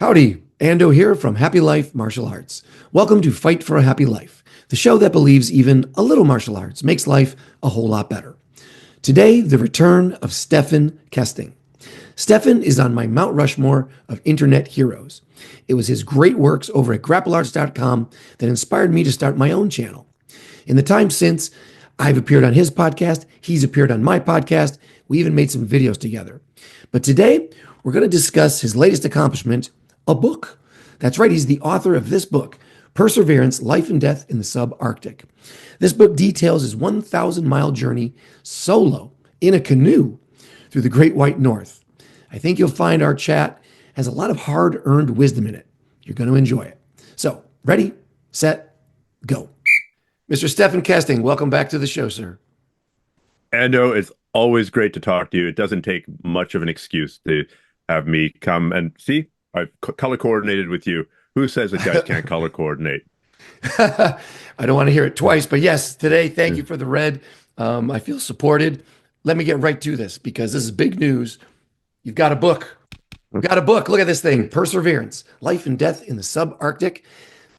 Howdy, Ando here from Happy Life Martial Arts. Welcome to Fight for a Happy Life, the show that believes even a little martial arts makes life a whole lot better. Today, the return of Stephan Kesting. Stephan is on my Mount Rushmore of internet heroes. It was his great works over at grapplearts.com that inspired me to start my own channel. In the time since, I've appeared on his podcast, he's appeared on my podcast, we even made some videos together. But today, we're going to discuss his latest accomplishment, a book. That's right, he's the author of this book, Perseverance, Life and Death in the Subarctic. This book details his 1,000-mile journey solo in a canoe through the Great White North. I think you'll find our chat has a lot of hard-earned wisdom in it. You're going to enjoy it. So, ready, set, go. Mr. Stephan Kesting, welcome back to the show, sir. Ando, it's always great to talk to you. It doesn't take much of an excuse to have me come and see. I've color coordinated with you. Who says that guys can't color coordinate? I don't want to hear it twice, but yes, today, thank you for the red. I feel supported. Let me get right to this because this is big news. You've got a book. We've got a book. Look at this thing, Perseverance, Life and Death in the Subarctic.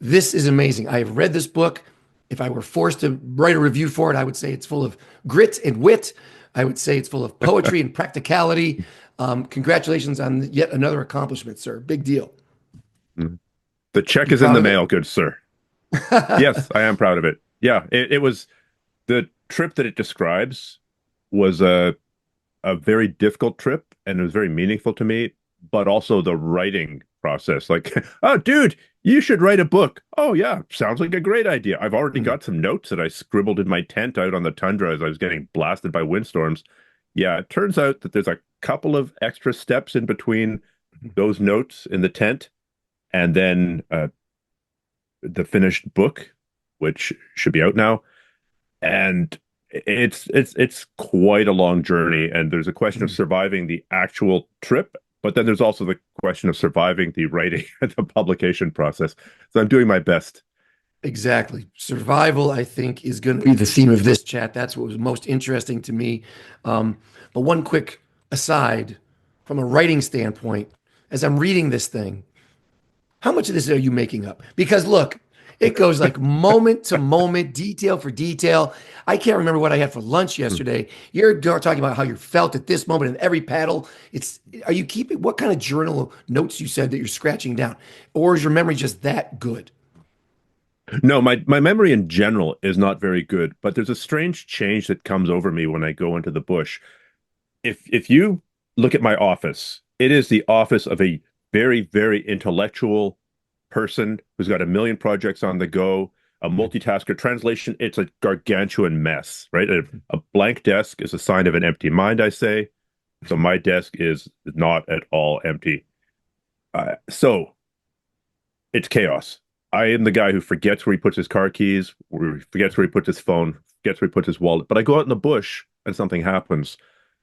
This is amazing. I have read this book. If I were forced to write a review for it, I would say it's full of grit and wit. I would say it's full of poetry and practicality. Congratulations on yet another accomplishment, sir. Big deal. The check is in the mail, good sir. Yes, I am proud of it. Yeah, it was the trip that it describes was a very difficult trip, and it was very meaningful to me, but also the writing process. Like, oh, dude, you should write a book. Oh, yeah, sounds like a great idea. I've already got some notes that I scribbled in my tent out on the tundra as I was getting blasted by windstorms. Yeah, it turns out that there's a couple of extra steps in between those notes in the tent and then the finished book, which should be out now. And it's quite a long journey, and there's a question of surviving the actual trip, but then there's also the question of surviving the writing and the publication process. So I'm doing my best. Exactly. Survival, I think, is going to be the theme of this chat. That's what was most interesting to me. But one quick aside, from a writing standpoint, as I'm reading this thing, how much of this are you making up? Because look, it goes like moment to moment, detail for detail. I can't remember what I had for lunch yesterday. You're talking about how you felt at this moment in every paddle. Are you keeping, what kind of journal notes you said that you're scratching down? Or is your memory just that good? No, my memory in general is not very good, but there's a strange change that comes over me when I go into the bush. If you look at my office, it is the office of a very, very intellectual person who's got a million projects on the go, a multitasker. Translation, it's a gargantuan mess, right? A blank desk is a sign of an empty mind, I say. So my desk is not at all empty. So it's chaos. I am the guy who forgets where he puts his car keys, forgets where he puts his phone, forgets where he puts his wallet. But I go out in the bush and something happens.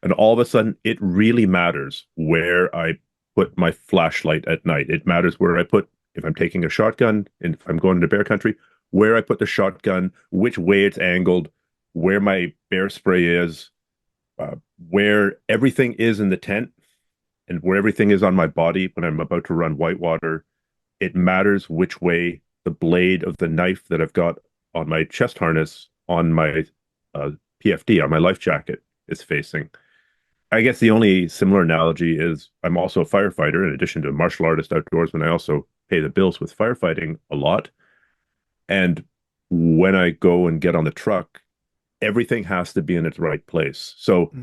And all of a sudden, it really matters where I put my flashlight at night. It matters where I put, if I'm taking a shotgun, and if I'm going into bear country, where I put the shotgun, which way it's angled, where my bear spray is, where everything is in the tent, and where everything is on my body when I'm about to run whitewater. It matters which way the blade of the knife that I've got on my chest harness, on my PFD, on my life jacket, is facing. I guess the only similar analogy is I'm also a firefighter. In addition to a martial artist outdoorsman, I also pay the bills with firefighting a lot. And when I go and get on the truck, everything has to be in its right place. So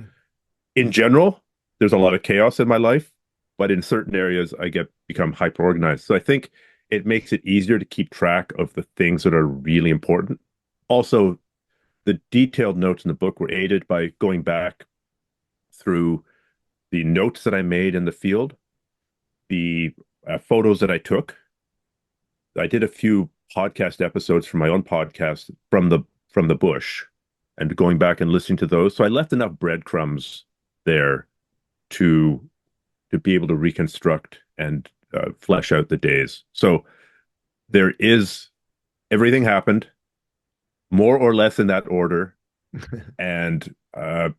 in general, there's a lot of chaos in my life, but in certain areas, I become hyper organized. So I think it makes it easier to keep track of the things that are really important. Also, the detailed notes in the book were aided by going back through the notes that I made in the field, the photos that I took. I did a few podcast episodes from my own podcast from the bush, and going back and listening to those. So I left enough breadcrumbs there to be able to reconstruct and flesh out the days. So there is, everything happened more or less in that order. And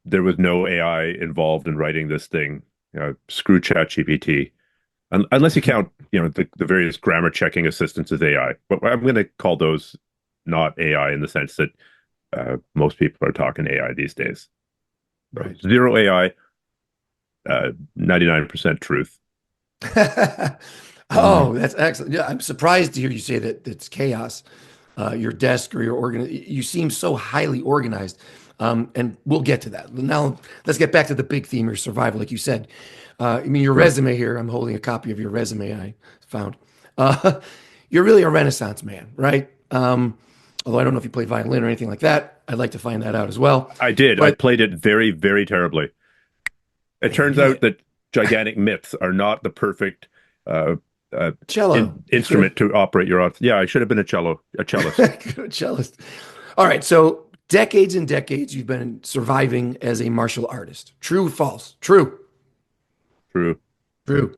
there was no AI involved in writing this thing. Screw ChatGPT. Unless you count the various grammar checking assistants as AI. But I'm going to call those not AI in the sense that most people are talking AI these days. So Right. zero AI, 99% truth. Oh, that's excellent. Yeah, I'm surprised to hear you say that it's chaos. Your desk or your you seem so highly organized. And we'll get to that. Now, let's get back to the big theme, your survival, like you said. I mean, your Sure. resume here, I'm holding a copy of your resume I found. Uh, you're really a Renaissance man, right? Although I don't know if you play violin or anything like that. I'd like to find that out as well. I did. I But played it very, very terribly. It man, turns you out had that gigantic myths are not the perfect uh, cello. You could have instrument to operate your auth. Yeah, I should have been a cellist. cellist. All right, so decades and decades you've been surviving as a martial artist. True, false? True. True. True.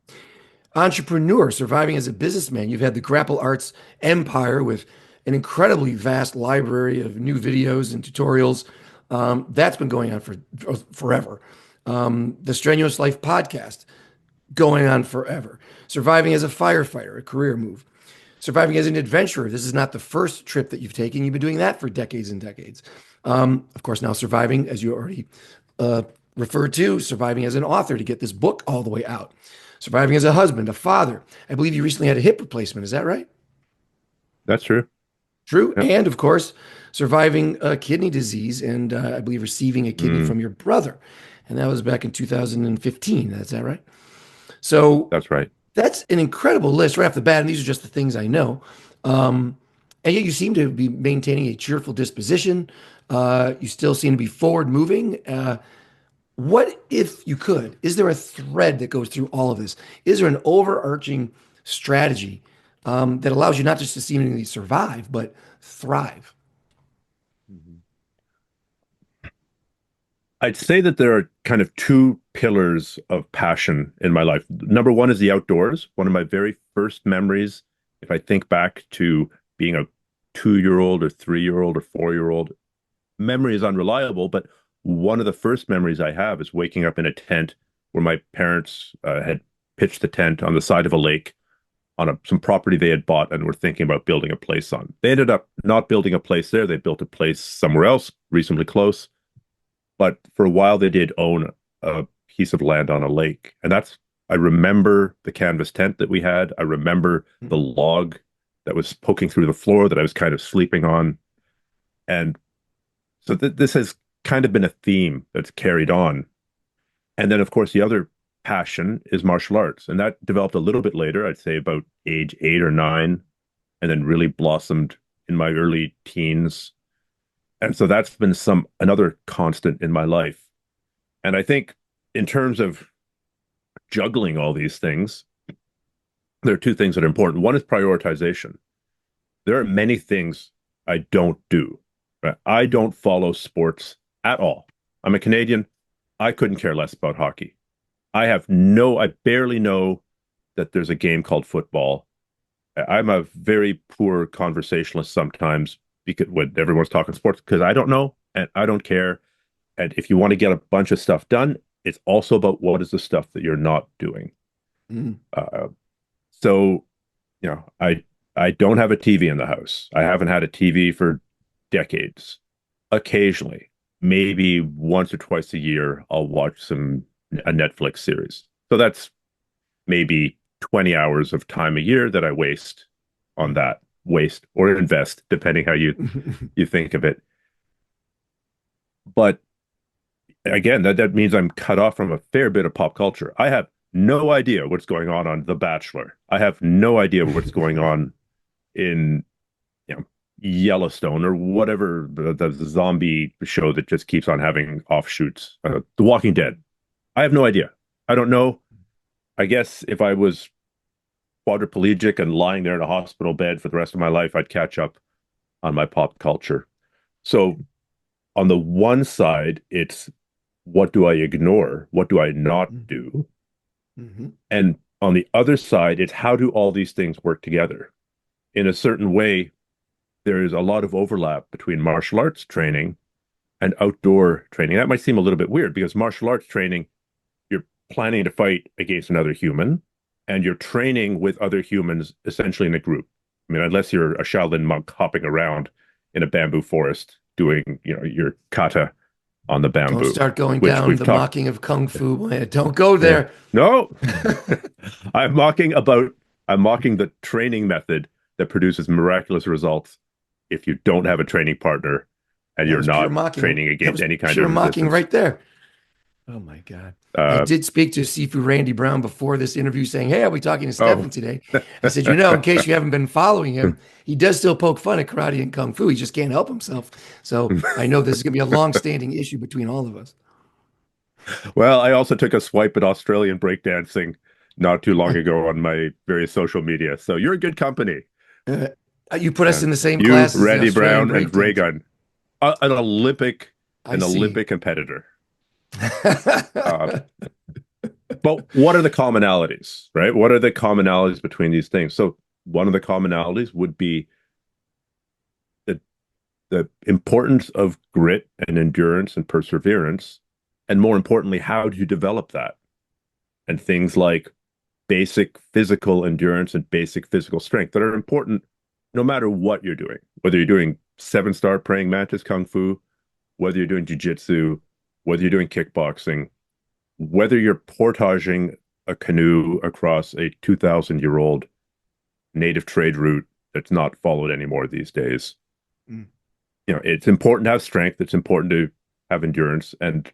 Entrepreneur, surviving as a businessman. You've had the grapple arts empire with an incredibly vast library of new videos and tutorials. That's been going on for forever. The Strenuous Life podcast, going on forever. Surviving as a firefighter, a career move. Surviving as an adventurer. This is not the first trip that you've taken. You've been doing that for decades and decades. Of course, now surviving, as you already uh, referred to, surviving as an author to get this book all the way out. Surviving as a husband, a father. I believe you recently had a hip replacement. Is that right? That's true. True. Yep. And of course, surviving kidney disease and I believe receiving a kidney Mm, from your brother. And that was back in 2015. Is that right? So that's right. that's an incredible list right off the bat, and these are just the things I know. Um, and yet you seem to be maintaining a cheerful disposition. You still seem to be forward moving. What if you could? Is there a thread that goes through all of this? Is there an overarching strategy that allows you not just to seemingly survive, but thrive? Mhm. I'd say that there are kind of two pillars of passion in my life. Number one is the outdoors. One of my very first memories, if I think back to being a 2 year old or 3 year old or 4 year old, memory is unreliable, but one of the first memories I have is waking up in a tent where my parents had pitched the tent on the side of a lake on some property they had bought and were thinking about building a place on. They ended up not building a place there. They built a place somewhere else, reasonably close. But for a while, they did own a piece of land on a lake. And I remember the canvas tent that we had. I remember the log that was poking through the floor that I was kind of sleeping on. And so this has kind of been a theme that's carried on. And then, of course, the other passion is martial arts. And that developed a little bit later, I'd say about age 8 or 9, and then really blossomed in my early teens. And so that's been another constant in my life. And I think in terms of juggling all these things, there are two things that are important. One is prioritization. There are many things I don't do. Right? I don't follow sports at all. I'm a Canadian. I couldn't care less about hockey. I barely know that there's a game called football. I'm a very poor conversationalist sometimes because when everyone's talking sports, because I don't know and I don't care. And if you want to get a bunch of stuff done, it's also about what is the stuff that you're not doing. Mm, Uh, so, I don't have a TV in the house. I haven't had a TV for decades. Occasionally, maybe once or twice a year, I'll watch a Netflix series. So that's maybe 20 hours of time a year that I waste on that, waste or invest, depending how mm. you think of it. But again, that means I'm cut off from a fair bit of pop culture. I have no idea what's going on The Bachelor. I have no idea what's going on in you know Yellowstone or whatever the zombie show that just keeps on having offshoots. The Walking Dead. I have no idea. I don't know. I guess if I was quadriplegic and lying there in a hospital bed for the rest of my life, I'd catch up on my pop culture. So on the one side, it's what do I ignore? What do I not do? Mhm. And on the other side, it's how do all these things work together? In a certain way, there is a lot of overlap between martial arts training and outdoor training. That might seem a little bit weird because martial arts training, you're planning to fight against another human. and you're training with other humans essentially in a group. I mean, unless you're a Shaolin monk hopping around in a bamboo forest doing, your kata on the Don't bamboo, start going which down we've the talked. mocking of kung fu. Man. Don't go Yeah. there. No, I'm mocking about I'm mocking the training method that produces miraculous results if you don't have a training partner and That you're was pure not mocking. training That against was any kind pure of mocking resistance. right there. Oh my God. I Uh, did speak to Sifu Randy Brown before this interview saying, hey, I'll be talking to oh, Stephan today. I said, in case you haven't been following him, he does still poke fun at karate and kung fu. He just can't help himself. So I know this is going to be a long-standing issue between all of us. well, I also took a swipe at Australian breakdancing not too long ago on my various social media. So you're in good company. Uh, you put us Yeah. in the same You, class as the Randy Australian Brown, and breakdancers. Raygun, an Olympic, I see. competitor. Uh, but what are the commonalities, right? What are the commonalities between these things? So one of the commonalities would be the the importance of grit and endurance and perseverance, and more importantly, how do you develop that? And things like basic physical endurance and basic physical strength that are important no matter what you're doing, whether you're doing seven-star praying mantis kung fu, whether you're doing jiu-jitsu, whether you're doing kickboxing, whether you're portaging a canoe across a 2,000-year-old native trade route that's not followed anymore these days. Mm. It's important to have strength. It's important to have endurance, and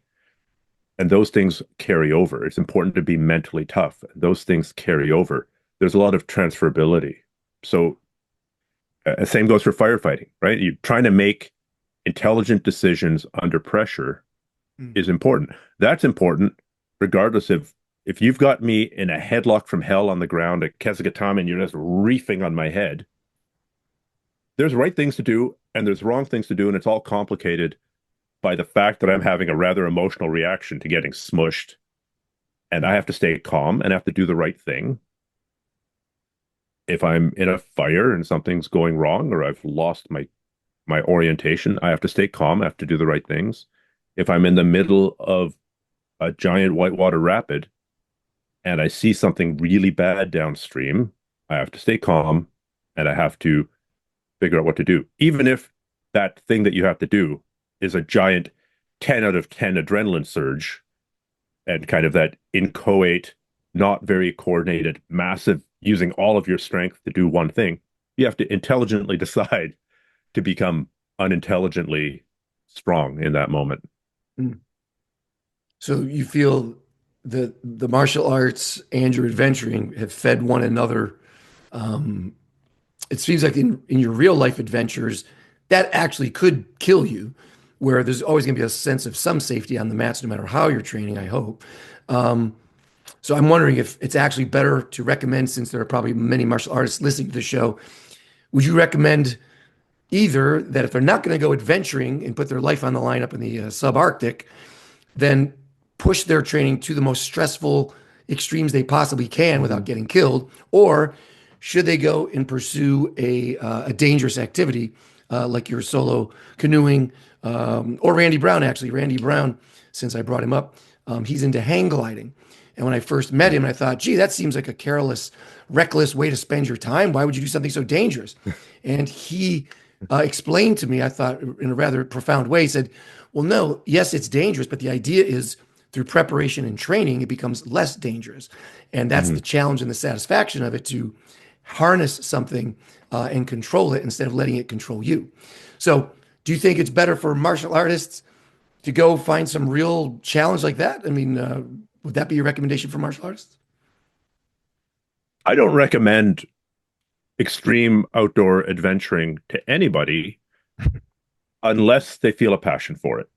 those things carry over. It's important to be mentally tough. Those things carry over. There's a lot of transferability. So, same goes for firefighting, right? You're trying to make intelligent decisions under pressure Mm. is important. That's important regardless of if you've got me in a headlock from hell on the ground at Kesagatama and you're just reefing on my head. There's right things to do and there's wrong things to do, and it's all complicated by the fact that I'm having a rather emotional reaction to getting smushed, and I have to stay calm and have to do the right thing. If I'm in a fire and something's going wrong or I've lost my orientation, I have to stay calm, I have to do the right things. If I'm in the middle of a giant whitewater rapid and I see something really bad downstream, I have to stay calm and I have to figure out what to do. Even if that thing that you have to do is a giant 10 out of 10 adrenaline surge and kind of that inchoate, not very coordinated, massive, using all of your strength to do one thing, you have to intelligently decide to become unintelligently strong in that moment. Mm. So you feel that the martial arts and your adventuring have fed one another. Um, it seems like in your real life adventures, that actually could kill you, where there's always going to be a sense of some safety on the mats, no matter how you're training, I hope. Um, so I'm wondering if it's actually better to recommend, since there are probably many martial artists listening to the show, would you recommend either that if they're not going to go adventuring and put their life on the line up in the subarctic, then push their training to the most stressful extremes they possibly can without Mhm. getting killed, or should they go and pursue a dangerous activity like your solo canoeing, or Randy Brown? Actually, Randy Brown, since I brought him up, he's into hang gliding. And when I first met him, I thought, gee, that seems like a careless, reckless way to spend your time. Why would you do something so dangerous? And he explained to me, I thought in a rather profound way, he said, well, no, yes, it's dangerous, but the idea is through preparation and training, it becomes less dangerous. And that's the Mhm. challenge and the satisfaction of it, to harness something and control it instead of letting it control you. So, do you think it's better for martial artists to go find some real challenge like that? I mean, would that be your recommendation for martial artists? I don't recommend extreme outdoor adventuring to anybody unless they feel a passion for it.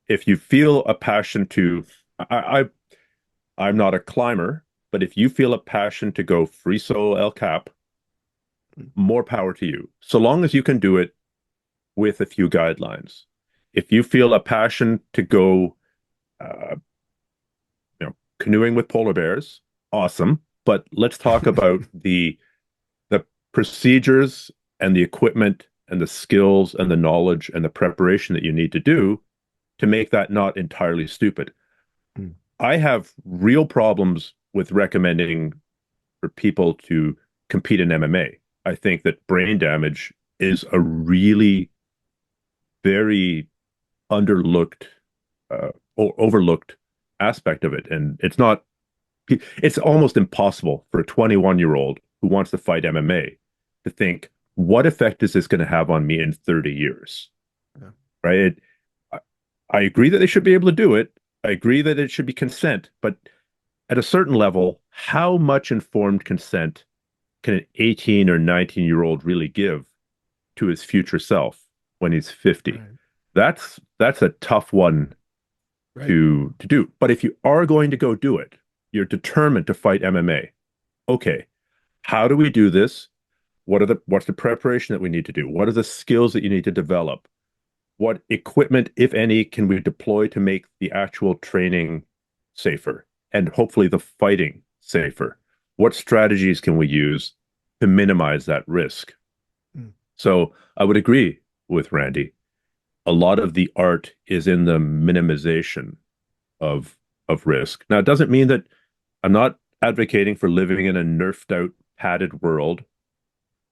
If you feel a passion to, I'm not a climber, but if you feel a passion to go free solo El Cap, more power to you. So long as you can do it with a few guidelines. If you feel a passion to go, uh, canoeing with polar bears, awesome. But let's talk about the procedures and the equipment and the skills and the knowledge and the preparation that you need to do to make that not entirely stupid. Mm. I have real problems with recommending for people to compete in MMA. I think that brain damage is a really very underlooked or overlooked aspect of it. And it's almost impossible for a 21-year-old who wants to fight MMA to think, what effect is this going to have on me in 30 years? Yeah. Right? I agree that they should be able to do it. I agree that it should be consent, but at a certain level, how much informed consent can an 18 or 19-year-old really give to his future self when he's 50? Right. That's a tough one to do. But if you are going to go do it, you're determined to fight MMA. Okay, how do we do this? What's the preparation that we need to do? What are the skills that you need to develop? What equipment, if any, can we deploy to make the actual training safer and hopefully the fighting safer? What strategies can we use to minimize that risk? So I would agree with Randy. A lot of the art is in the minimization of risk. Now, it doesn't mean that I'm not advocating for living in a nerfed out, padded world,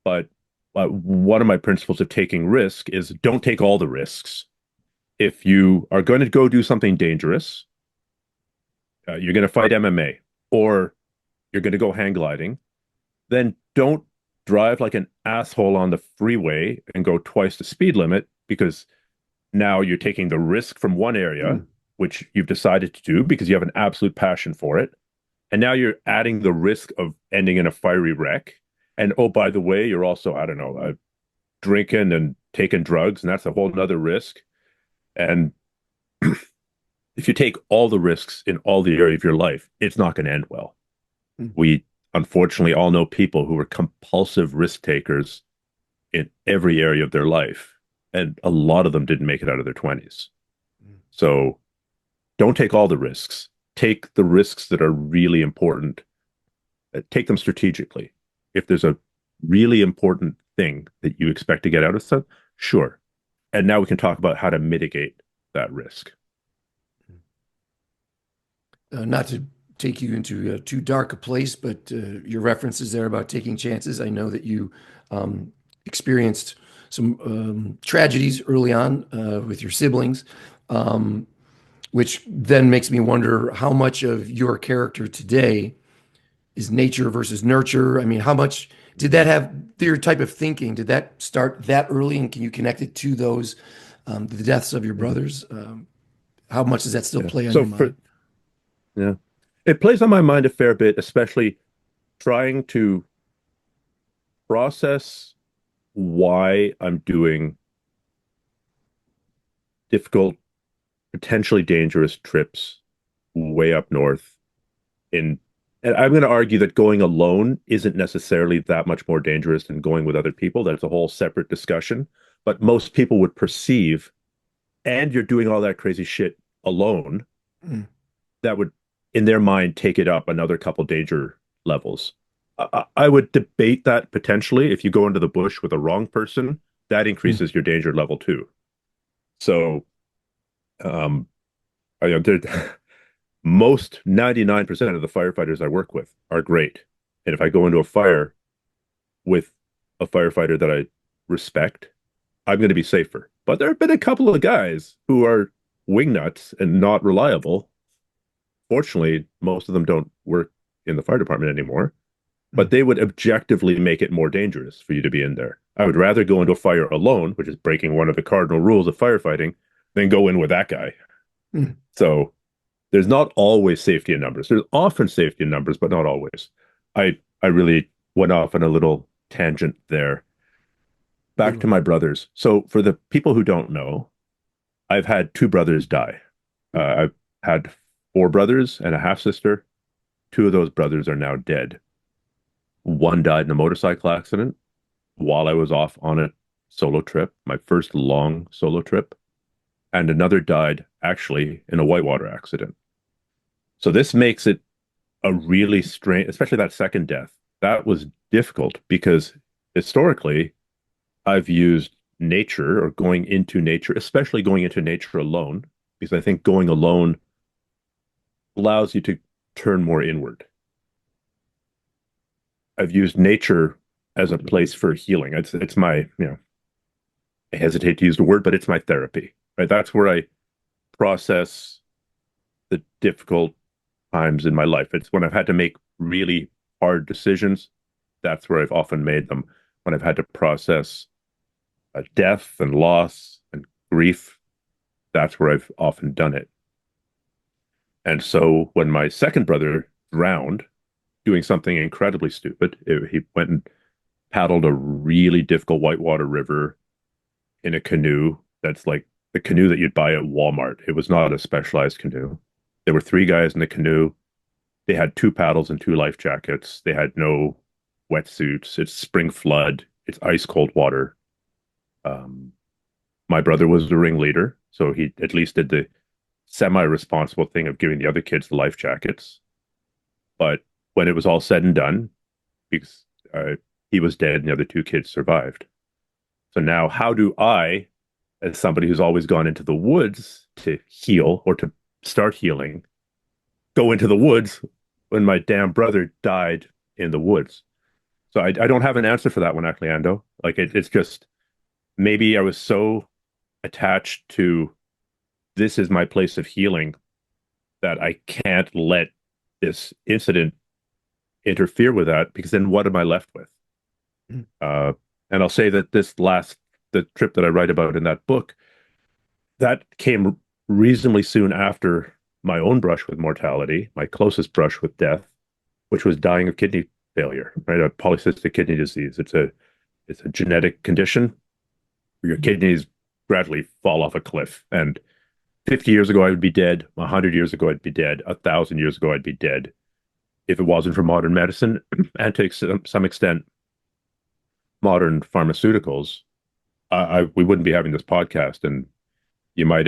but one of my principles of taking risk is don't take all the risks. If you are going to go do something dangerous, you're going to fight MMA or you're going to go hang gliding, then don't drive like an asshole on the freeway and go twice the speed limit, because now you're taking the risk from one area, which you've decided to do because you have an absolute passion for it. And now you're adding the risk of ending in a fiery wreck. And oh, by the way, you're also, I don't know, drinking and taking drugs, and that's a whole nother risk. And if you take all the risks in all the area of your life, it's not going to end well. We unfortunately all know people who are compulsive risk takers in every area of their life, and a lot of them didn't make it out of their 20s. So don't take all the risks. Take the risks that are really important. Take them strategically. If there's a really important thing that you expect to get out of stuff, sure. And now we can talk about how to mitigate that risk. Not to take you into too dark a place, but your references there about taking chances. I know that you experienced some tragedies early on with your siblings, which then makes me wonder how much of your character today is nature versus nurture. I mean, how much did that have your type of thinking? Did that start that early, and can you connect it to those the deaths of your brothers? How much does that still play on your mind? Yeah, it plays on my mind a fair bit, especially trying to process why I'm doing difficult, potentially dangerous trips way up north. And I'm going to argue that going alone isn't necessarily that much more dangerous than going with other people. That's a whole separate discussion. But most people would perceive, and you're doing all that crazy shit alone, that would, in their mind, take it up another couple danger levels. I would debate that potentially. If you go into the bush with a wrong person, that increases your danger level too. So, most 99% of the firefighters I work with are great. And if I go into a fire with a firefighter that I respect, I'm going to be safer. But there have been a couple of guys who are wingnuts and not reliable. Fortunately, most of them don't work in the fire department anymore, but they would objectively make it more dangerous for you to be in there. I would rather go into a fire alone, which is breaking one of the cardinal rules of firefighting, than go in with that guy. So there's not always safety in numbers. There's often safety in numbers, but not always. I really went off on a little tangent there. Back to my brothers. So for the people who don't know, I've had two brothers die. I've had four brothers and a half sister. Two of those brothers are now dead. One died in a motorcycle accident while I was off on a solo trip, my first long solo trip. And another died actually in a whitewater accident. So this makes it a really strange, especially that second death. That was difficult because historically I've used nature or going into nature, especially going into nature alone, because I think going alone allows you to turn more inward. I've used nature as a place for healing. It's my, I hesitate to use the word, but it's my therapy, right? That's where I process the difficult times in my life. It's when I've had to make really hard decisions. That's where I've often made them. When I've had to process death and loss and grief, that's where I've often done it. And so when my second brother drowned doing something incredibly stupid, he went and paddled a really difficult whitewater river in a canoe that's like the canoe that you'd buy at Walmart. It was not a specialized canoe. There were three guys in the canoe. They had two paddles and two life jackets. They had no wetsuits. It's spring flood. It's ice cold water. Um, my brother was the ringleader, so he at least did the semi-responsible thing of giving the other kids the life jackets. But when it was all said and done, because he was dead and the other two kids survived. So now, how do I, as somebody who's always gone into the woods to heal or to start healing, go into the woods when my damn brother died in the woods? So I don't have an answer for that one, actually, Ando. Like it's just maybe I was so attached to this is my place of healing that I can't let this incident interfere with that, because then what am I left with? Uh, and I'll say that the trip that I write about in that book, that came reasonably soon after my own brush with mortality, my closest brush with death, which was dying of kidney failure, right? A polycystic kidney disease. It's a genetic condition where your kidneys gradually fall off a cliff. And 50 years ago, I would be dead. 100 years ago, I'd be dead. 1,000 years ago, I'd be dead if it wasn't for modern medicine and to some extent modern pharmaceuticals. We wouldn't be having this podcast, and you might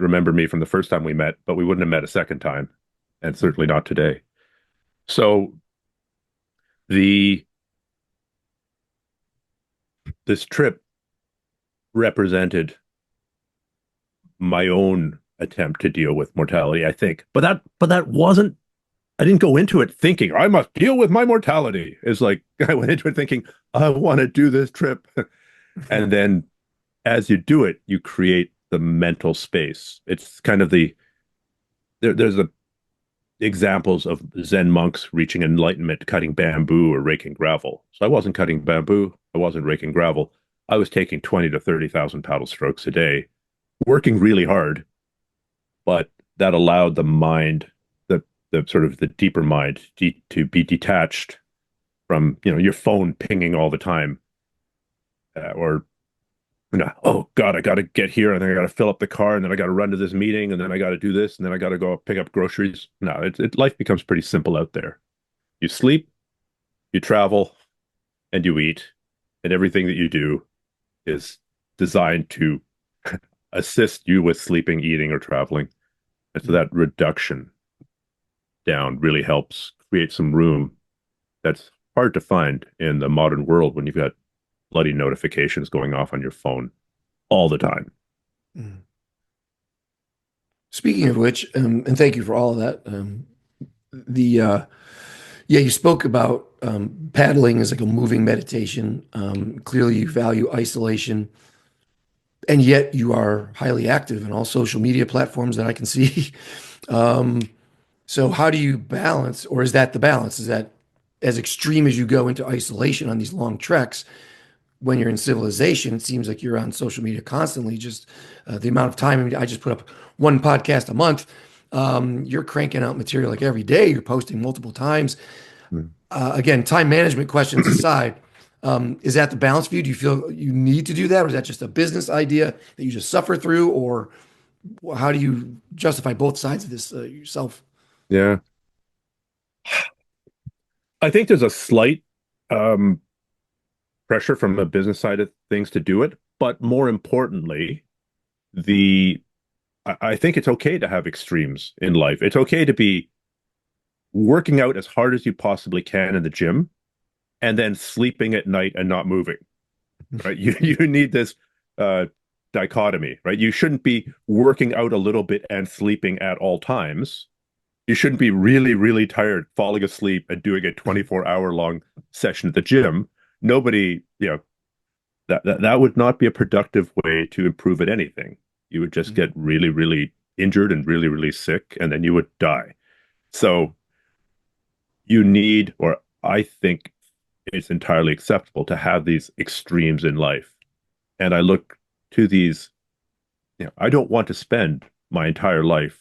remember me from the first time we met, but we wouldn't have met a second time, and certainly not today. So the this trip represented my own attempt to deal with mortality, I think. But that wasn't, I didn't go into it thinking I must deal with my mortality. It's like I went into it thinking I want to do this trip. And then as you do it, you create the mental space. It's kind of there's a examples of Zen monks reaching enlightenment, cutting bamboo or raking gravel. So I wasn't cutting bamboo. I wasn't raking gravel. I was taking 20 to 30,000 paddle strokes a day, working really hard, but that allowed the mind, the sort of the deeper mind to be detached from, your phone pinging all the time, or oh God, I got to get here, and then I got to fill up the car, and then I got to run to this meeting, and then I got to do this, and then I got to go pick up groceries. No, life becomes pretty simple out there. You sleep, you travel, and you eat, and everything that you do is designed to assist you with sleeping, eating, or traveling. And so that reduction down really helps create some room that's hard to find in the modern world when you've got bloody notifications going off on your phone all the time. Mm. Speaking of which, and thank you for all of that. Yeah, you spoke about paddling as like a moving meditation. Clearly, you value isolation, and yet you are highly active in all social media platforms that I can see. um, so, how do you balance, or is that the balance? Is that as extreme as you go into isolation on these long treks? When you're in civilization, it seems like you're on social media constantly. Just the amount of time. I mean, I just put up one podcast a month. You're cranking out material like every day. You're posting multiple times. Mm. Again, time management questions aside, is that the balance for you? Do you feel you need to do that, or is that just a business idea that you just suffer through, or how do you justify both sides of this yourself? Yeah. I think there's a slight um, pressure from a business side of things to do it, but more importantly, the I think it's okay to have extremes in life. It's okay to be working out as hard as you possibly can in the gym and then sleeping at night and not moving, right? You need this uh, dichotomy, right? You shouldn't be working out a little bit and sleeping at all times. You shouldn't be really, really tired, falling asleep and doing a 24-hour long session at the gym. Nobody, that would not be a productive way to improve at anything. You would just get really, really injured and really, really sick, and then you would die. So you need, or I think it's entirely acceptable to have these extremes in life. And I look to these, I don't want to spend my entire life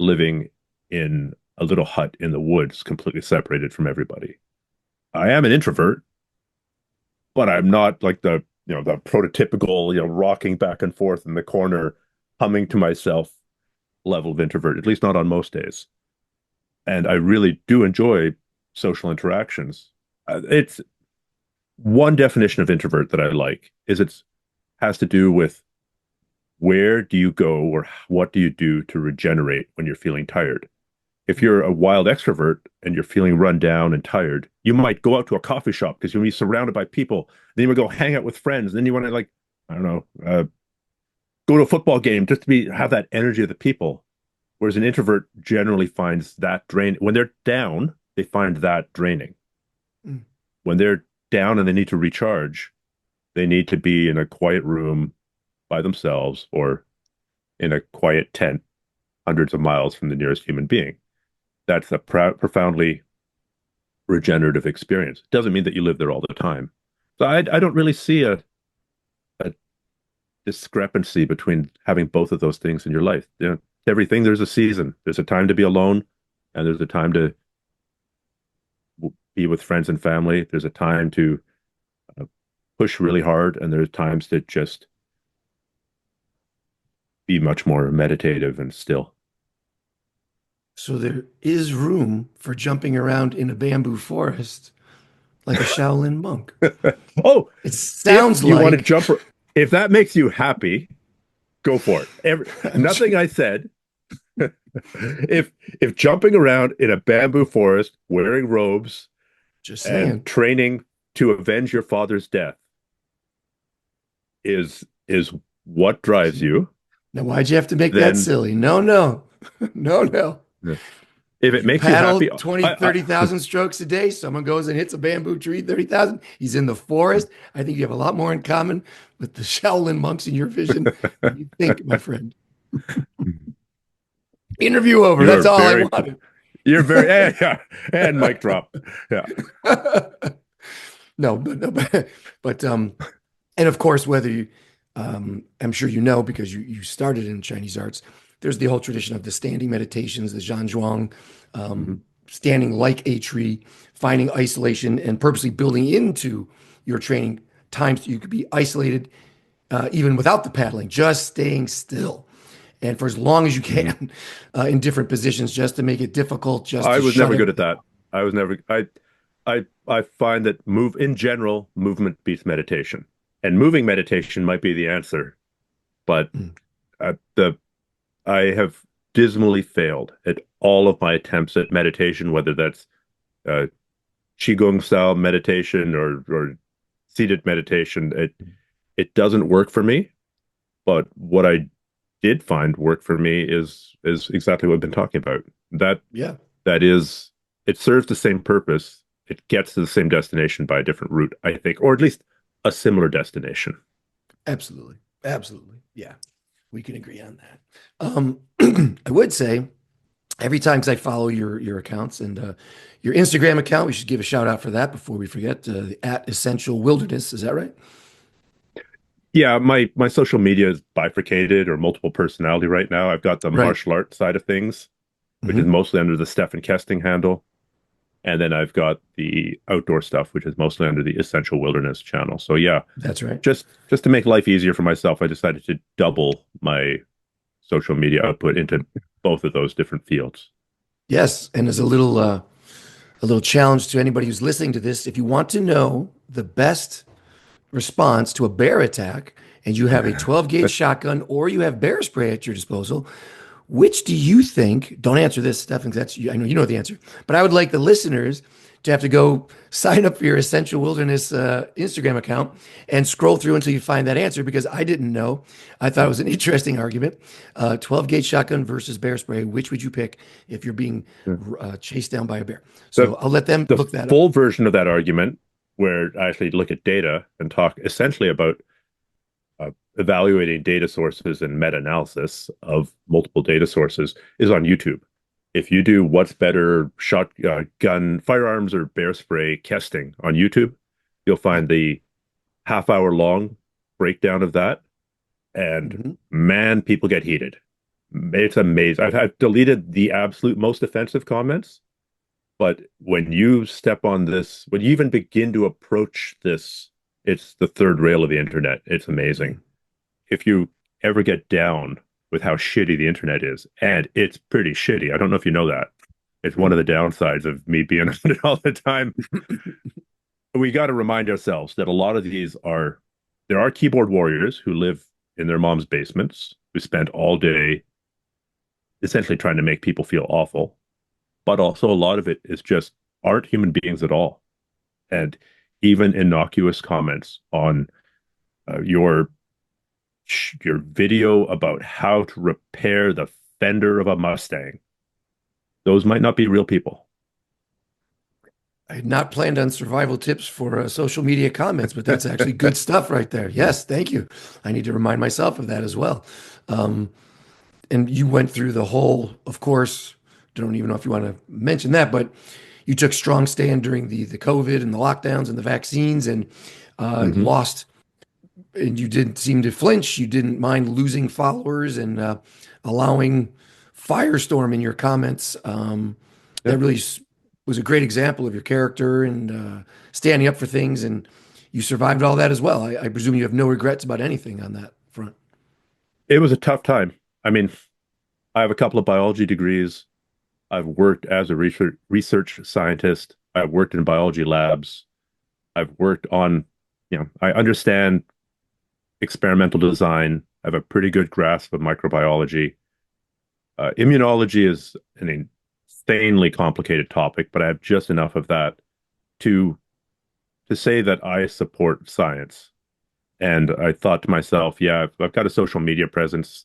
living in a little hut in the woods, completely separated from everybody. I am an introvert, but I'm not like the prototypical, rocking back and forth in the corner, humming to myself level of introvert, at least not on most days. And I really do enjoy social interactions. It's one definition of introvert that I like is it's has to do with where do you go or what do you do to regenerate when you're feeling tired. If you're a wild extrovert and you're feeling run down and tired, you might go out to a coffee shop because you'll be surrounded by people. Then you would go hang out with friends. Then you want to like, I don't know, go to a football game just to have that energy of the people. Whereas an introvert generally finds that drain when they're down, they find that draining. Mm. When they're down and they need to recharge, they need to be in a quiet room by themselves or in a quiet tent hundreds of miles from the nearest human being. That's a profoundly regenerative experience. Doesn't mean that you live there all the time. So I don't really see a discrepancy between having both of those things in your life. Everything there's a season. There's a time to be alone, and there's a time to be with friends and family. There's a time to push really hard, and there's times to just be much more meditative and still. So there is room for jumping around in a bamboo forest like a Shaolin monk. Oh, It if sounds you want to like jump, if that makes you happy, go for it. Nothing I said. If jumping around in a bamboo forest, wearing robes, just and saying. training to avenge your father's death is what drives you, Now, why'd you have to make that then silly? No, no, no, no. if it You makes you paddle happy, 20, 30,000 strokes a day. Someone goes and hits a bamboo tree, 30,000. He's in the forest. I think you have a lot more in common with the Shaolin monks in your vision than you think, my friend. Interview over. you are That's all I very, wanted. you're very, yeah, and mic drop. Yeah. No, but and of course, whether you, I'm sure you know because you started in Chinese arts. There's the whole tradition of the standing meditations, the Zhanzhuang, Mhm. standing like a tree, finding isolation, and purposely building into your training times you could be isolated even without the paddling, just staying still. And for as long as you Mhm. can in different positions, just to make it difficult, just I to was shut never good at everything that. out. I was never, I find that in general, movement beats meditation. And moving meditation might be the answer, but Mm. the I have dismally failed at all of my attempts at meditation, whether that's uh, qigong style meditation or seated meditation. It doesn't work for me. But what I did find work for me is exactly what I've been talking about. That Yeah, that is, it serves the same purpose. It gets to the same destination by a different route, I think, or at least a similar destination. absolutely. Absolutely. Yeah, we can agree on that. I would say every time because I follow your accounts and your Instagram account, we should give a shout out for that before we forget at Essential Wilderness. Is that right? Yeah, my social media is bifurcated or multiple personality right now. I've got the Right. martial art side of things, which is Hmm. mostly under the Stephan Kesting handle. And then I've got the outdoor stuff, which is mostly under the Essential Wilderness channel. So yeah, That's right. just to make life easier for myself, I decided to double my social media output into both of those different fields. Yes, and as a little challenge to anybody who's listening to this, if you want to know the best response to a bear attack, and you have a 12 gauge shotgun or you have bear spray at your disposal, which do you think? Don't answer this, Stefan, 'cause that's I know you know the answer, but I would like the listeners to have to go sign up for your Essential Wilderness Instagram account and scroll through until you find that answer because I didn't know. I thought it was an interesting argument. 12 gauge shotgun versus bear spray. Which would you pick if you're being Yeah. chased down by a bear? So The I'll let them the look that up. full version of that argument, where I actually look at data and talk essentially about evaluating data sources and meta-analysis of multiple data sources, is on YouTube. If you do what's better, shotgun, firearms, or bear spray Kesting on YouTube, you'll find the half-hour long breakdown of that. And Mhm. man, people get heated. It's amazing. I've deleted the absolute most offensive comments, but when you step on this, when you even begin to approach this, it's the third rail of the internet. It's amazing. If you ever get down with how shitty the internet is, and it's pretty shitty. I don't know if you know that. It's one of the downsides of me being on it all the time. We got to remind ourselves that a lot of these are, there are keyboard warriors who live in their mom's basements, who spend all day essentially trying to make people feel awful. But also a lot of it is just aren't human beings at all. And even innocuous comments on your video about how to repair the fender of a Mustang, those might not be real people. I had not planned on survival tips for social media comments, but that's actually good stuff right there. Yes, thank you. I need to remind myself of that as well. Um, and you went through the whole, of course, don't even know if you want to mention that, but you took strong stand during the COVID and the lockdowns and the vaccines and Mm-hmm. lost, and you didn't seem to flinch. You didn't mind losing followers and allowing firestorm in your comments. That Yep. really was a great example of your character and standing up for things. And you survived all that as well. I presume you have no regrets about anything on that front. It was a tough time. I mean, I have a couple of biology degrees. I've worked as a research scientist. I've worked in biology labs. I've worked on, I understand experimental design. I have a pretty good grasp of microbiology. Immunology is an insanely complicated topic, but I have just enough of that to say that I support science. And I thought to myself, yeah, I've got a social media presence.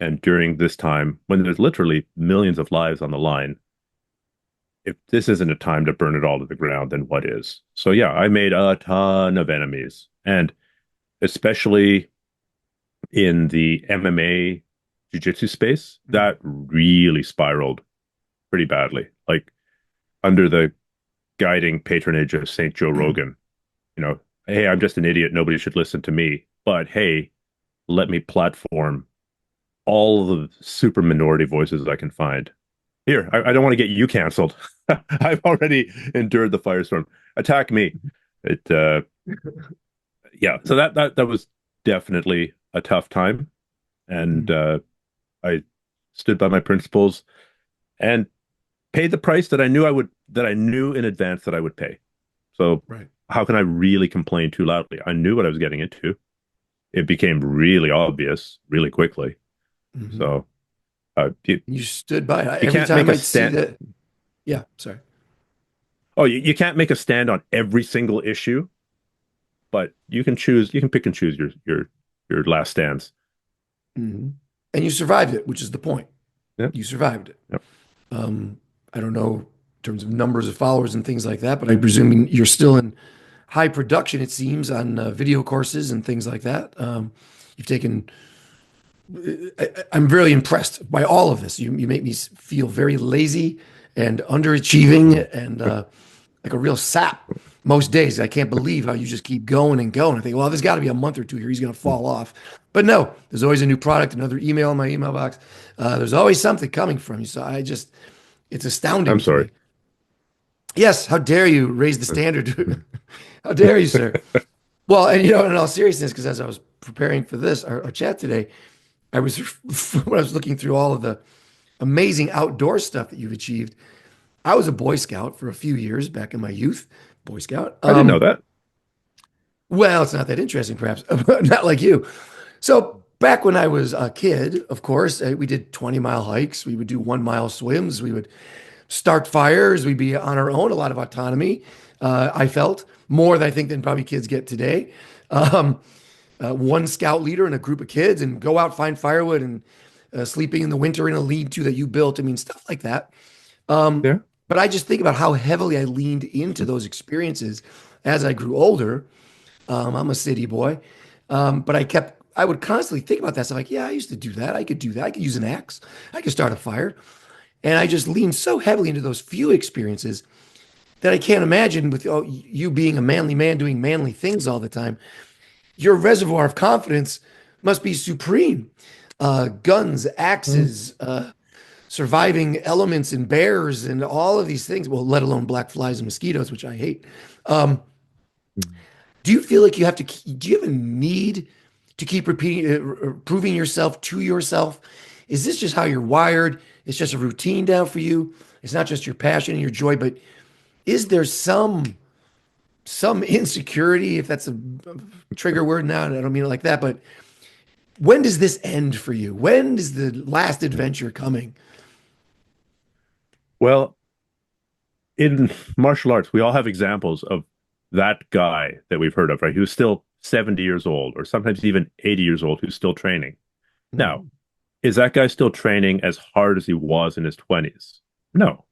And during this time, when there's literally millions of lives on the line, if this isn't a time to burn it all to the ground, then what is? So yeah, I made a ton of enemies. And especially in the MMA jiu-jitsu space, that really spiraled pretty badly. Like under the guiding patronage of St. Joe Rogan, hey, I'm just an idiot. Nobody should listen to me. But hey, let me platform all the super minority voices I can find. Here, I don't want to get you canceled. I've already endured the firestorm. Attack me. It yeah. So that was definitely a tough time, and I stood by my principles and paid the price that I knew in advance that I would pay. So Right. how can I really complain too loudly? I knew what I was getting into. It became really obvious really quickly. Hmm. So You stood by it. you Every can't make time a I'd see stand. that. Yeah, sorry. Oh, you can't make a stand on every single issue, but you can choose. You can pick and choose your last stands. Hmm. And you survived it, which is the point. Yep. You survived it. Yep. I don't know in terms of numbers of followers and things like that, but I presume you're still in high production, it seems, on video courses and things like that. You've taken, I'm very impressed by all of this. You make me feel very lazy and underachieving and like a real sap most days. I can't believe how you just keep going and going. I think, well, there's got to be a month or two here. He's going to fall off. But no, there's always a new product, another email in my email box. There's always something coming from you. So it's astounding I'm to me. sorry. Yes, how dare you raise the standard? How dare you, sir? Well, and in all seriousness, because as I was preparing for this, our chat today, I was when I was looking through all of the amazing outdoor stuff that you've achieved. I was a Boy Scout for a few years back in my youth, Boy Scout. I didn't know that. Well, it's not that interesting, perhaps, not like you. So back when I was a kid, of course, we did 20-mile hikes. We would do 1-mile swims. We would start fires. We'd be on our own, a lot of autonomy. I felt more than I think than probably kids get today. Um, One scout leader and a group of kids and go out, find firewood and sleeping in the winter in a lean-to that you built. I mean, stuff like that. Um, Yeah. but I just think about how heavily I leaned into those experiences as I grew older. I'm a city boy, but I would constantly think about that stuff. Like, yeah, I used to do that. I could do that. I could use an axe. I could start a fire. And I just leaned so heavily into those few experiences that I can't imagine with you being a manly man doing manly things all the time. Your reservoir of confidence must be supreme. Guns, Mm. axes, surviving elements and bears and all of these things. Well, let alone black flies and mosquitoes, which I hate. Um, do you feel like you have to? Do you have a need to keep repeating, proving yourself to yourself? Is this just how you're wired? It's just a routine now for you. It's not just your passion and your joy, but is there some insecurity, if that's a trigger word now, and I don't mean it like that, but when does this end for you? When is the last adventure coming? Well, in martial arts, we all have examples of that guy that we've heard of, right? Who's still 70 years old, or sometimes even 80 years old, who's still training. Now, Hmm. is that guy still training as hard as he was in his 20s? No,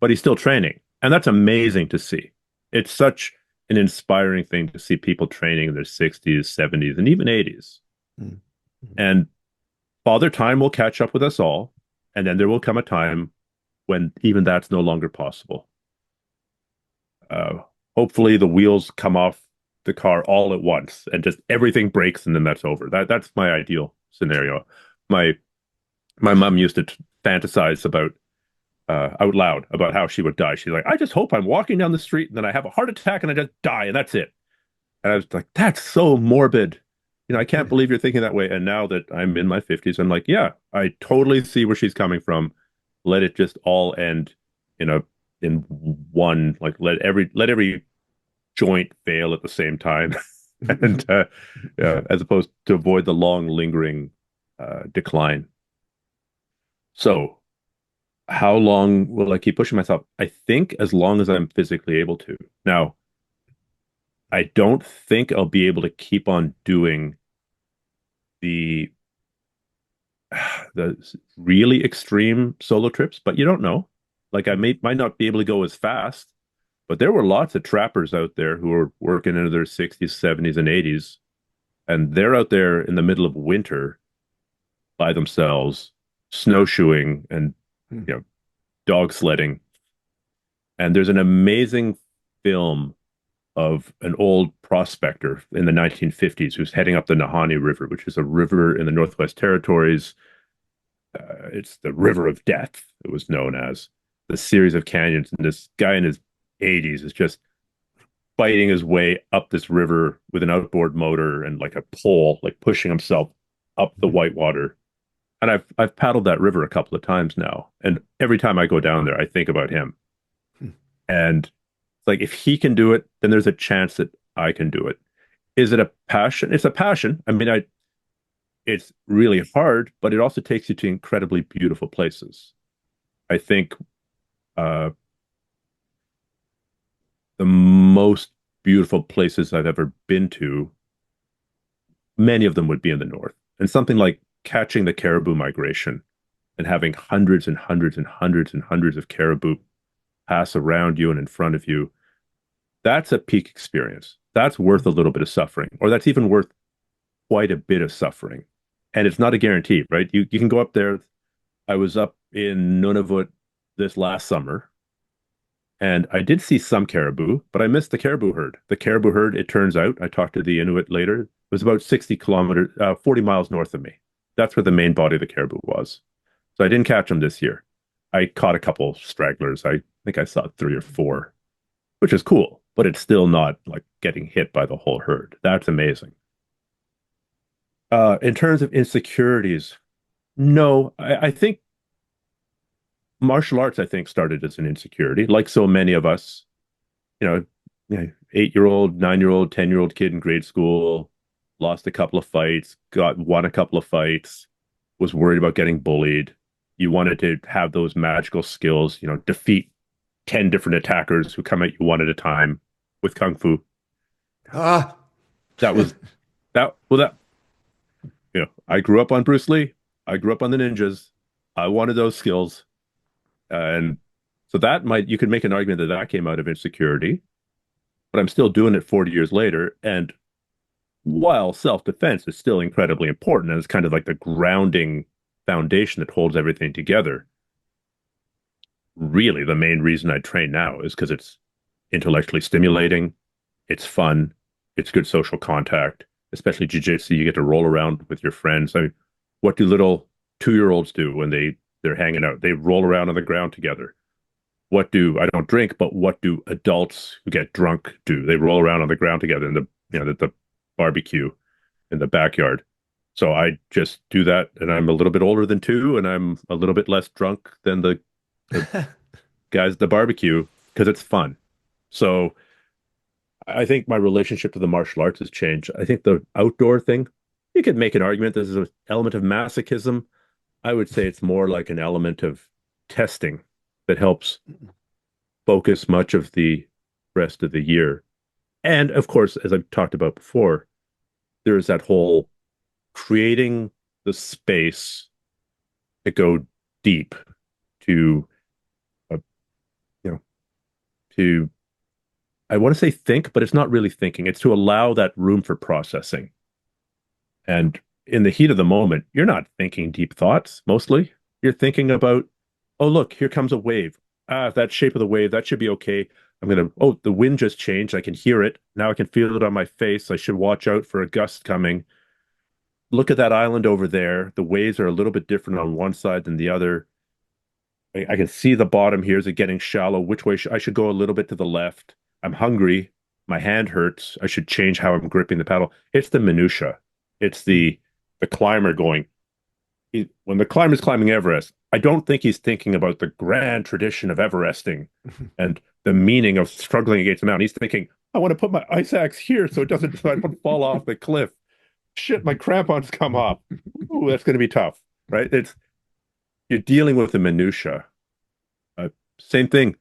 but he's still training. And that's amazing to see. It's such an inspiring thing to see people training in their 60s, 70s, and even 80s. Hmm. And Father Time will catch up with us all. And then there will come a time when even that's no longer possible. Uh, Hopefully, the wheels come off the car all at once and just everything breaks and then that's over. That's my ideal scenario. My my mom used to fantasize about out loud about how she would die. She's like, I just hope I'm walking down the street and then I have a heart attack and I just die and that's it. And I was like, that's so morbid. I can't believe you're thinking that way. And now that I'm in my 50s, I'm like, yeah, I totally see where she's coming from. Let it just all end in a in one, like let every joint fail at the same time. And yeah, as opposed to avoid the long lingering decline. So how long will I keep pushing myself? I think as long as I'm physically able to. Now, I don't think I'll be able to keep on doing the the really extreme solo trips, but you don't know. Like I might not be able to go as fast, but there were lots of trappers out there who were working into their 60s, 70s, and 80s, and they're out there in the middle of winter by themselves, snowshoeing and you know dog sledding. And there's an amazing film of an old prospector in the 1950s who's heading up the Nahanni River, which is a river in the Northwest Territories. It's the River of Death, it was known as. The series of canyons. And this guy in his 80s is just fighting his way up this river with an outboard motor and like a pole, like pushing himself up the whitewater. And I've paddled that river a couple of times now. And every time I go down there, I think about him. And it's like if he can do it, then there's a chance that I can do it. Is it a passion? It's a passion. I mean, it's really hard, but it also takes you to incredibly beautiful places. I think uh, the most beautiful places I've ever been to, many of them would be in the north. And something like catching the caribou migration and having hundreds and hundreds and hundreds and hundreds of caribou pass around you and in front of you, that's a peak experience. That's worth a little bit of suffering, or that's even worth quite a bit of suffering. And it's not a guarantee, right? You can go up there. I was up in Nunavut this last summer, and I did see some caribou, but I missed the caribou herd. The caribou herd, it turns out, I talked to the Inuit later, was about 60 kilometers, 40 miles north of me. That's where the main body of the caribou was. So I didn't catch them this year. I caught a couple stragglers. I think I saw three or four, which is cool, but it's still not like getting hit by the whole herd. That's amazing. In terms of insecurities, no, I think martial arts, I think, started as an insecurity, like so many of us, you know, 8-year-old, 9-year-old, 10-year-old kid in grade school, lost a couple of fights, won a couple of fights, was worried about getting bullied. You wanted to have those magical skills, defeat 10 different attackers who come at you one at a time with kung fu. Ah, That was that. Well, I grew up on Bruce Lee. I grew up on the ninjas. I wanted those skills. And so you could make an argument that that came out of insecurity, but I'm still doing it 40 years later. And while self-defense is still incredibly important and it's kind of like the grounding foundation that holds everything together, really the main reason I train now is because it's intellectually stimulating, it's fun, it's good social contact, especially jiu-jitsu. You get to roll around with your friends. I mean, what do little 2-year-olds do when they're hanging out? They roll around on the ground together. I don't drink, but what do adults who get drunk do? They roll around on the ground together in the barbecue in the backyard. So I just do that, and I'm a little bit older than two, and I'm a little bit less drunk than the guys at the barbecue because it's fun. So I think my relationship to the martial arts has changed. I think the outdoor thing, you could make an argument this is an element of masochism. I would say it's more like an element of testing that helps focus much of the rest of the year. And of course, as I've talked about before, there's that whole creating the space to go deep, to uh, you know to I want to say think, but it's not really thinking. It's to allow that room for processing. And in the heat of the moment, you're not thinking deep thoughts mostly. You're thinking about, oh, look, here comes a wave. That shape of the wave, that should be okay. The wind just changed. I can hear it. Now I can feel it on my face. I should watch out for a gust coming. Look at that island over there. The waves are a little bit different on one side than the other. I can see the bottom here. Is it getting shallow? Which way I should go a little bit to the left? I'm hungry. My hand hurts. I should change how I'm gripping the paddle. It's the minutia. It's the climber going. When the climber's climbing Everest, I don't think he's thinking about the grand tradition of Everesting and the meaning of struggling against the mountain. He's thinking, I want to put my ice axe here so I don't fall off the cliff. Shit, my crampons come off. Ooh, that's going to be tough, right? You're dealing with the minutia. Same thing.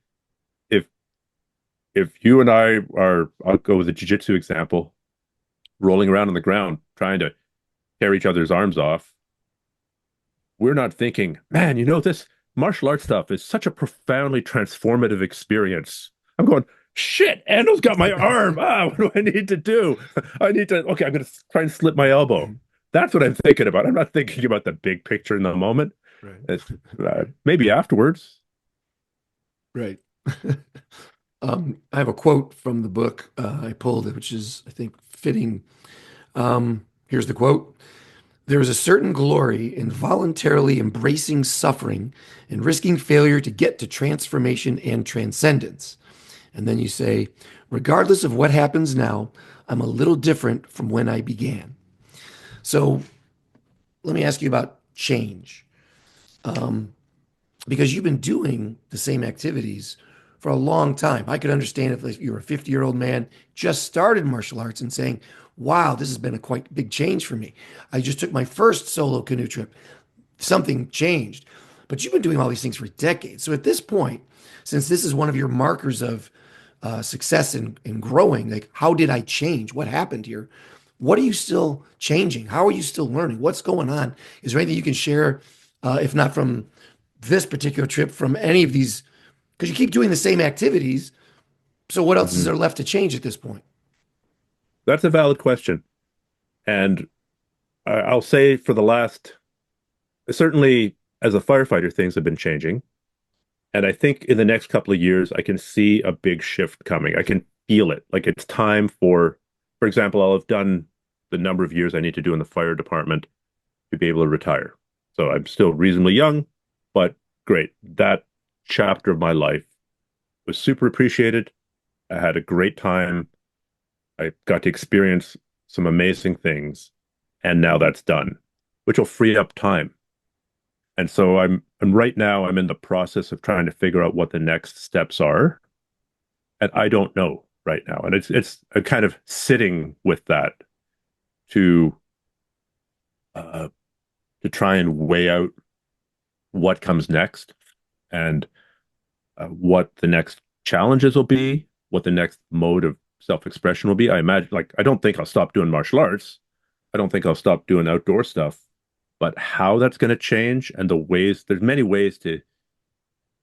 If you and I'll go with the jiu-jitsu example, rolling around on the ground trying to tear each other's arms off, we're not thinking, man, this martial arts stuff is such a profoundly transformative experience. I'm going, shit, Ando's got my arm. What do I need to do? Okay, I'm going to try and slip my elbow. That's what I'm thinking about. I'm not thinking about the big picture in the moment. right, Maybe afterwards. right. I have a quote from the book I pulled, which is, I think, fitting. Here's the quote. There is a certain glory in voluntarily embracing suffering and risking failure to get to transformation and transcendence. And then you say, regardless of what happens now, I'm a little different from when I began. So let me ask you about change. Because you've been doing the same activities for a long time. I could understand if you were a 50-year-old man, just started martial arts and saying, wow, this has been a quite big change for me. I just took my first solo canoe trip. Something changed. But you've been doing all these things for decades. So at this point, since this is one of your markers of success in growing, like how did I change? What happened here? What are you still changing? How are you still learning? What's going on? Is there anything you can share, if not from this particular trip, from any of these? Because you keep doing the same activities. So what else is Mhm. there left to change at this point? That's a valid question. And I'll say for the last, certainly as a firefighter, things have been changing. And I think in the next couple of years, I can see a big shift coming. I can feel it. Like it's time for example, I'll have done the number of years I need to do in the fire department to be able to retire. So I'm still reasonably young, but great. That chapter of my life was super appreciated. I had a great time. I got to experience some amazing things. And now that's done, which will free up time. And so I'm right now I'm in the process of trying to figure out what the next steps are. And I don't know right now. And it's a kind of sitting with that to uh to try and weigh out what comes next and what the next challenges will be, what the next mode of self-expression will be. I imagine, like, I don't think I'll stop doing martial arts. I don't think I'll stop doing outdoor stuff, but how that's going to change and the ways, there's many ways to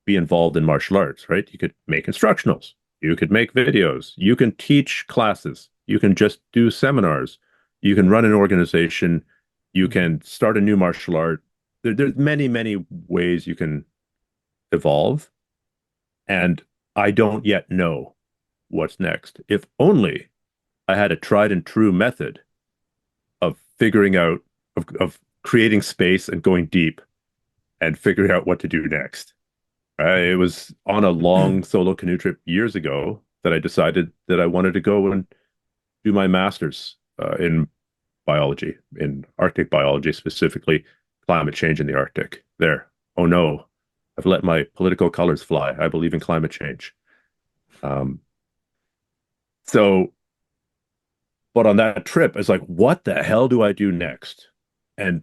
be involved in martial arts, right? You could make instructionals, you could make videos, you can teach classes, you can just do seminars, you can run an organization, you can start a new martial art. There's many, many ways you can evolve. And I don't yet know what's next. If only I had a tried and true method of figuring out, of creating space and going deep and figuring out what to do next. It was on a long solo canoe trip years ago that I decided that I wanted to go and do my master's in biology, in Arctic biology, specifically climate change in the Arctic. There. Oh no, I've let my political colors fly. I believe in climate change. Um, so, but on that trip, it's like, what the hell do I do next? And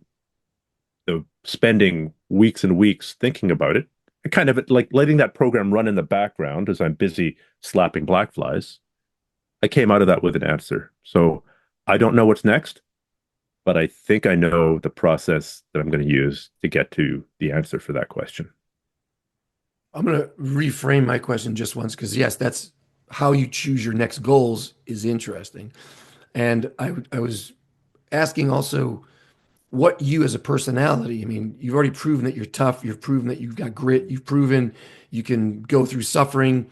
spending weeks and weeks thinking about it, kind of like letting that program run in the background as I'm busy slapping black flies, I came out of that with an answer. So I don't know what's next, but I think I know the process that I'm going to use to get to the answer for that question. I'm going to reframe my question just once because, yes, that's how you choose your next goals is interesting. And I was asking also what you as a personality, I mean, you've already proven that you're tough, you've proven that you've got grit, you've proven you can go through suffering.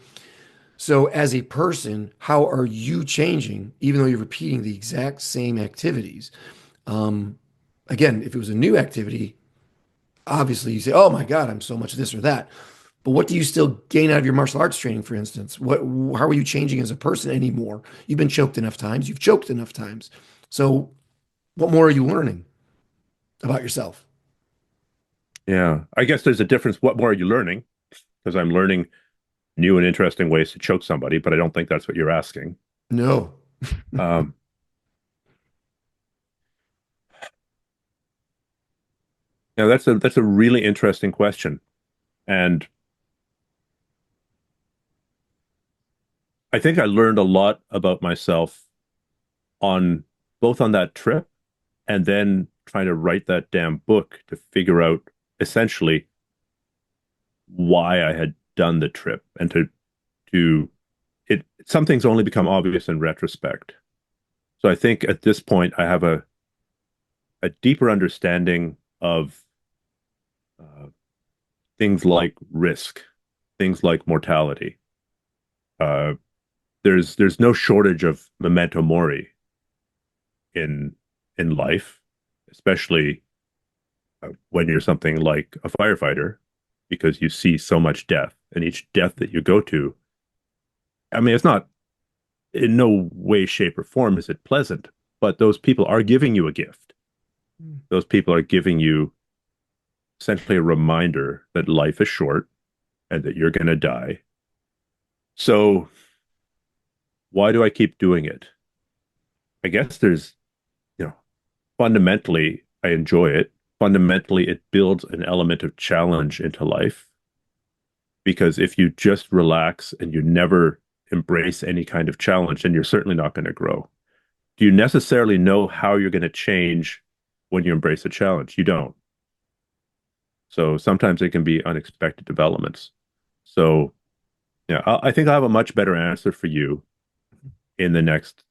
So, as a person, how are you changing, even though you're repeating the exact same activities? Um, Again, if it was a new activity, obviously you say, "Oh my God, I'm so much this or that." But what do you still gain out of your martial arts training, for instance? How are you changing as a person anymore? You've been choked enough times, you've choked enough times. So, what more are you learning about yourself? Yeah, I guess there's a difference. What more are you learning? Because I'm learning new and interesting ways to choke somebody, but I don't think that's what you're asking. No. Um, that's a really interesting question, and I think I learned a lot about myself on both on that trip and then trying to write that damn book to figure out essentially why I had done the trip and to it some things only become obvious in retrospect. So I think at this point I have a deeper understanding of uh, things like risk, things like mortality. Uh, there's no shortage of memento mori in life, especially when you're something like a firefighter, because you see so much death, and each death that you go to, I mean, it's not in no way, shape, or form is it pleasant, but those people are giving you a gift. Those people are giving you essentially a reminder that life is short and that you're going to die. So why do I keep doing it? I guess there's, you know, fundamentally, I enjoy it. Fundamentally, it builds an element of challenge into life. Because if you just relax and you never embrace any kind of challenge, then you're certainly not going to grow. Do you necessarily know how you're going to change when you embrace a challenge? You don't. So sometimes it can be unexpected developments. So yeah, I think I have a much better answer for you in the next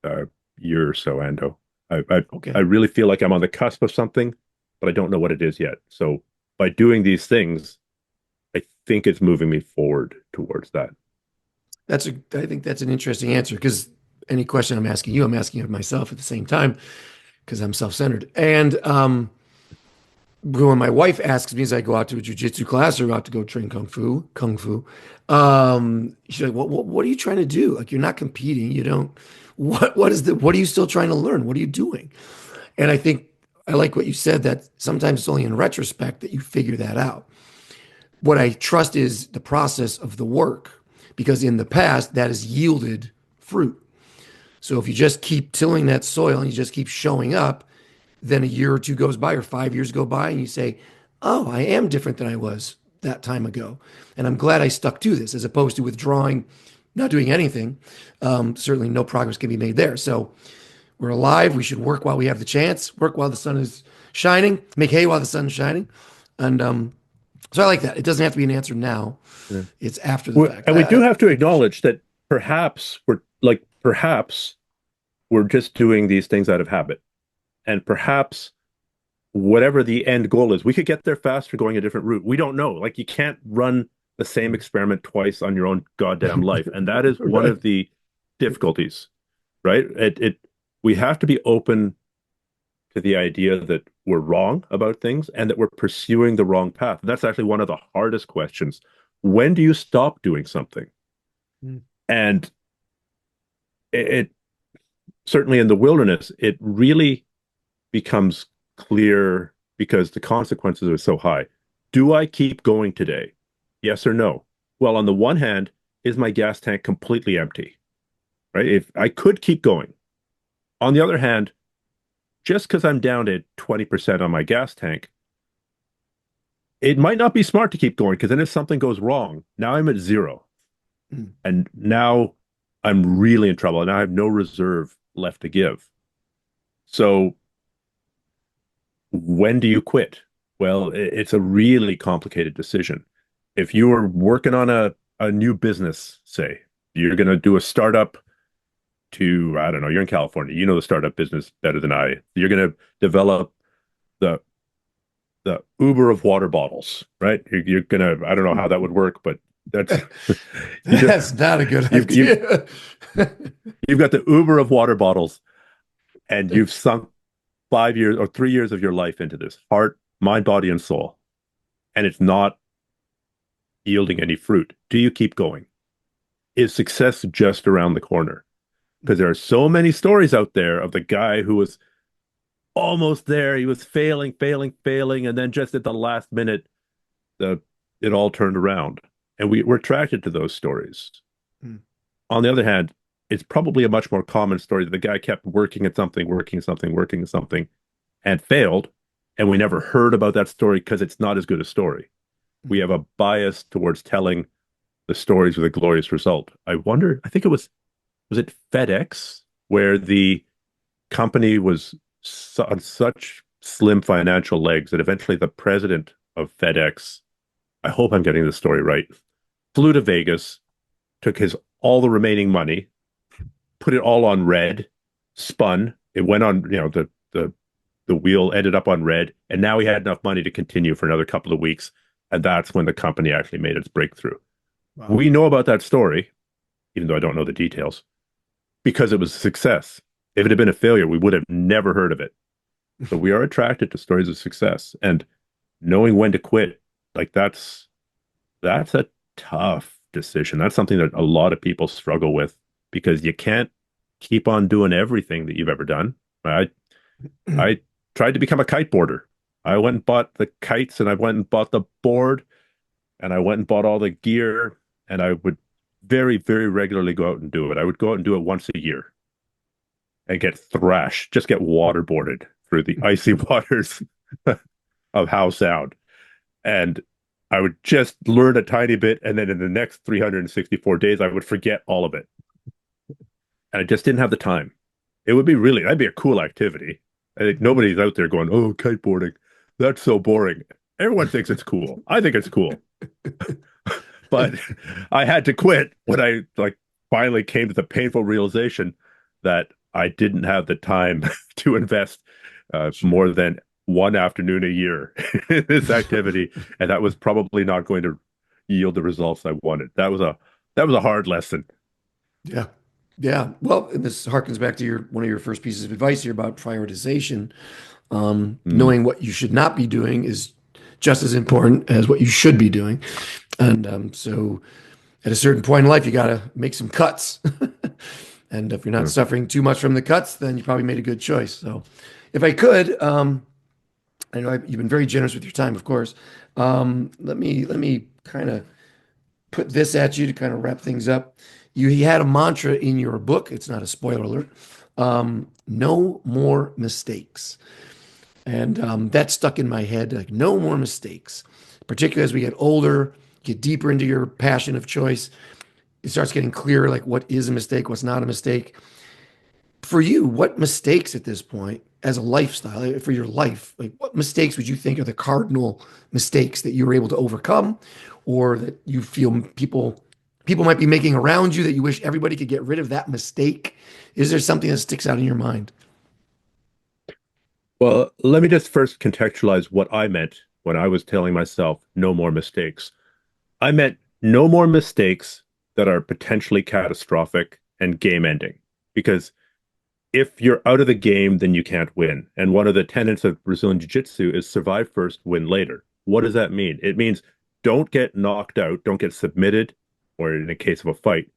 uh, year or so, Ando. I Okay. really feel like I'm on the cusp of something, but I don't know what it is yet. So by doing these things, I think it's moving me forward towards that. I think that's an interesting answer because any question I'm asking you, I'm asking of myself at the same time because I'm self-centered. And when my wife asks me as I go out to a jujitsu class or out to go train kung fu, she's like, what are you trying to do? Like, you're not competing. You don't, what are you still trying to learn? What are you doing? And I think I like what you said that sometimes it's only in retrospect that you figure that out. What I trust is the process of the work because in the past that has yielded fruit. So if you just keep tilling that soil and you just keep showing up, then a year or two goes by or 5 years go by and you say, oh, I am different than I was that time ago. And I'm glad I stuck to this as opposed to withdrawing, not doing anything. Certainly no progress can be made there. So we're alive. We should work while we have the chance, work while the sun is shining, make hay while the sun's shining. And so I like that. It doesn't have to be an answer now. Yeah. It's after the fact. And we do have to acknowledge that perhaps we're just doing these things out of habit. And perhaps whatever the end goal is, we could get there faster going a different route. We don't know. Like you can't run the same experiment twice on your own goddamn life. And that is one Right. of the difficulties, right? We have to be open to the idea that we're wrong about things and that we're pursuing the wrong path. And that's actually one of the hardest questions. When do you stop doing something? Mm. And it certainly in the wilderness, it really becomes clear because the consequences are so high. Do I keep going today? Yes or no? Well, on the one hand, is my gas tank completely empty? Right? If I could keep going. On the other hand, just because I'm down to 20% on my gas tank, it might not be smart to keep going because then if something goes wrong, now I'm at zero. Mm. And now I'm really in trouble. And I have no reserve left to give. So when do you quit? Well, it's a really complicated decision. If you were working on a new business, say, you're going to do a startup I don't know, you're in California, you know the startup business better than I. You're going to develop the the Uber of water bottles, right? You're going to, I don't know how that would work, but that's, you do, That's not a good you've idea. you've got the Uber of water bottles and you've sunk 5 years or 3 years of your life into this heart, mind, body, and soul, and it's not yielding any fruit. Do you keep going? Is success just around the corner? Because there are so many stories out there of the guy who was almost there. He was failing, failing, failing, and then just at the last minute, the it all turned around. And we're attracted to those stories. Mm. On the other hand, it's probably a much more common story that the guy kept working at something, working something, working something, and failed. And we never heard about that story because it's not as good a story. We have a bias towards telling the stories with a glorious result. I wonder, I think was it FedEx, where the company was on such slim financial legs that eventually the president of FedEx, I hope I'm getting the story right, flew to Vegas, took his all the remaining money, put it all on red, spun. It went on, the wheel ended up on red, and now he had enough money to continue for another couple of weeks. And that's when the company actually made its breakthrough. Wow. We know about that story, even though I don't know the details, because it was a success. If it had been a failure, we would have never heard of it. So we are attracted to stories of success, and knowing when to quit, like that's a tough decision. That's something that a lot of people struggle with because you can't keep on doing everything that you've ever done. I tried to become a kiteboarder. I went and bought the kites and I went and bought the board and I went and bought all the gear and I would very, very regularly go out and do it. I would go out and do it once a year and get thrashed, just get waterboarded through the icy waters of Howe Sound. And I would just learn a tiny bit. And then in the next 364 days, I would forget all of it. And I just didn't have the time. That'd be a cool activity. I think nobody's out there going, oh, kiteboarding. That's so boring. Everyone thinks it's cool. I think it's cool. But I had to quit when I finally came to the painful realization that I didn't have the time to invest more than one afternoon a year in this activity, and that was probably not going to yield the results I wanted. That was a hard lesson. Yeah. Yeah. Well, and this harkens back to one of your first pieces of advice here about prioritization. Mm, Knowing what you should not be doing is just as important as what you should be doing. And so at a certain point in life, you got to make some cuts. And if you're not yeah. suffering too much from the cuts, then you probably made a good choice. So if I could, I know you've been very generous with your time, of course. Let me kind of put this at you to kind of wrap things up. You had a mantra in your book. It's not a spoiler alert. No more mistakes. And that stuck in my head, like no more mistakes, particularly as we get older, get deeper into your passion of choice. It starts getting clearer, like what is a mistake, what's not a mistake. For you, what mistakes at this point as a lifestyle, for your life, like what mistakes would you think are the cardinal mistakes that you were able to overcome or that you feel people might be making around you that you wish everybody could get rid of that mistake? Is there something that sticks out in your mind? Well, let me just first contextualize what I meant when I was telling myself no more mistakes. I meant no more mistakes that are potentially catastrophic and game ending. Because if you're out of the game, then you can't win. And one of the tenets of Brazilian Jiu-Jitsu is survive first, win later. What does that mean? It means don't get knocked out, don't get submitted, or in the case of a fight,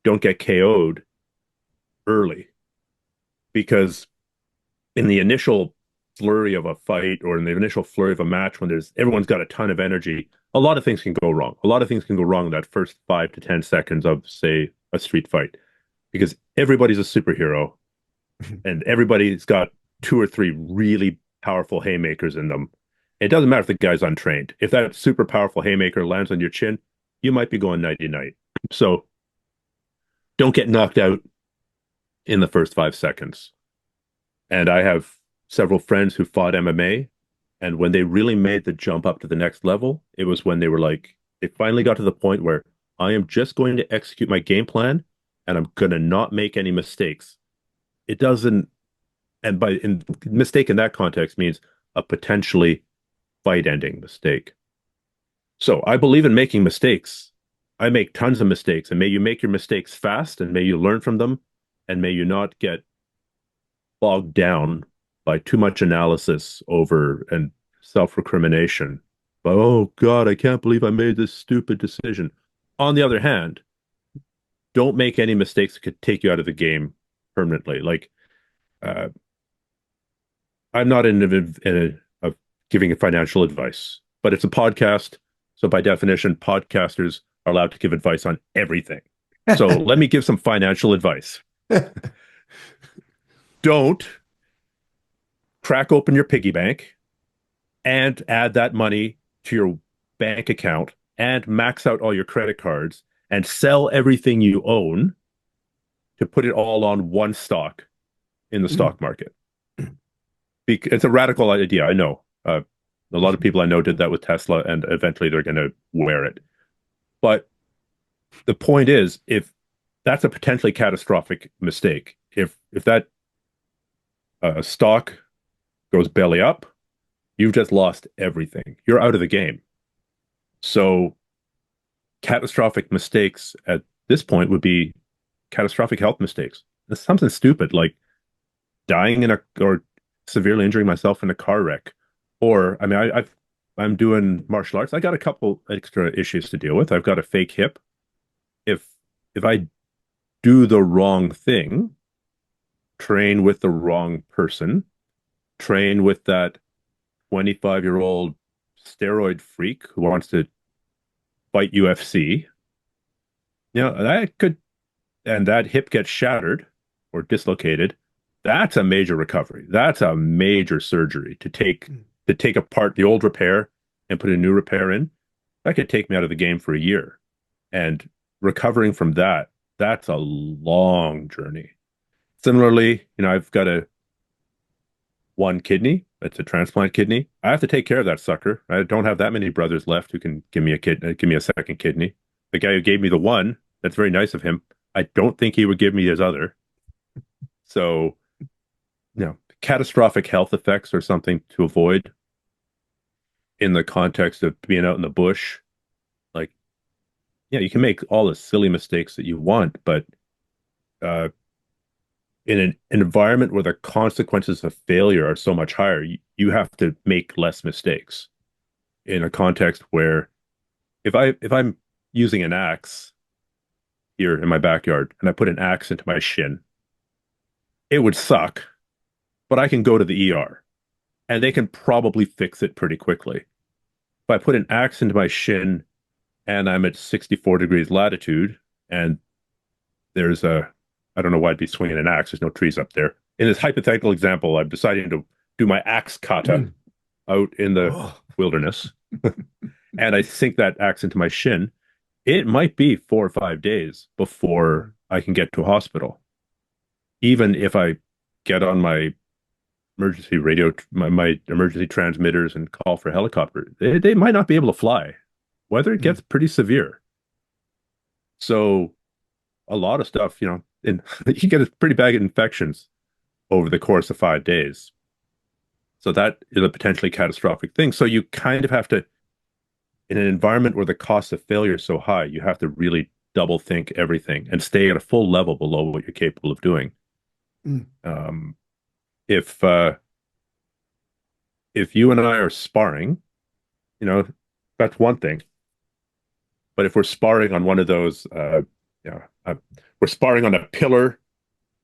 don't get KO'd early. Because in the initial flurry of a fight or in the initial flurry of a match when there's everyone's got a ton of energy, a lot of things can go wrong. A lot of things can go wrong in that first 5 to 10 seconds of, say, a street fight because everybody's a superhero and everybody's got two or three really powerful haymakers in them. It doesn't matter if the guy's untrained. If that super powerful haymaker lands on your chin, you might be going nighty night. So don't get knocked out in the first 5 seconds. And I have several friends who fought MMA. And when they really made the jump up to the next level, it was when they were like, they finally got to the point where I am just going to execute my game plan and I'm going to not make any mistakes. It doesn't, and by mistake in that context means a potentially fight ending mistake. So I believe in making mistakes. I make tons of mistakes, and may you make your mistakes fast and may you learn from them and may you not get bogged down by too much analysis over and self-recrimination. Oh God, I can't believe I made this stupid decision. On the other hand, don't make any mistakes that could take you out of the game permanently. Like uh, I'm not of giving financial advice, but it's a podcast. So by definition, podcasters are allowed to give advice on everything. So let me give some financial advice. Don't crack open your piggy bank and add that money to your bank account and max out all your credit cards and sell everything you own to put it all on one stock in the stock market. It's a radical idea, I know. A lot of people I know did that with Tesla, and eventually they're going to wear it. But the point is, if that's a potentially catastrophic mistake, if that stock goes belly up, you've just lost everything. You're out of the game. So catastrophic mistakes at this point would be catastrophic health mistakes. It's something stupid like dying in a or severely injuring myself in a car wreck. Or I mean, I'm doing martial arts. I got a couple extra issues to deal with. I've got a fake hip. If if I do the wrong thing, train with the wrong person, train with that 25-year-old steroid freak who wants to fight UFC, that could, and that hip gets shattered or dislocated. That's a major recovery. That's a major surgery to take apart the old repair and put a new repair in. That could take me out of the game for a year. And recovering from that, that's a long journey. Similarly, I've got one kidney. It's a transplant kidney. I have to take care of that sucker. I don't have that many brothers left who can give me a second kidney. The guy who gave me the one, that's very nice of him. I don't think he would give me his other. So, catastrophic health effects are something to avoid in the context of being out in the bush. Like, yeah, you can make all the silly mistakes that you want, but uh, in an environment where the consequences of failure are so much higher, you have to make less mistakes. In a context where if I'm using an axe here in my backyard and I put an axe into my shin, it would suck, but I can go to the ER and they can probably fix it pretty quickly. If I put an axe into my shin and I'm at 64 degrees latitude and I don't know why I'd be swinging an axe. There's no trees up there. In this hypothetical example, I'm deciding to do my axe kata Mm. out in the Oh. wilderness and I sink that axe into my shin, it might be 4 or 5 days before I can get to a hospital. Even if I get on my emergency radio, my emergency transmitters and call for a helicopter, they might not be able to fly. Weather Mm. gets pretty severe. So a lot of stuff, and you get a pretty bad infections over the course of 5 days. So that is a potentially catastrophic thing. So you kind of have to, in an environment where the cost of failure is so high, you have to really double think everything and stay at a full level below what you're capable of doing. Mm. Um, if you and I are sparring, you know, that's one thing. But if we're sparring on one of those, we're sparring on a pillar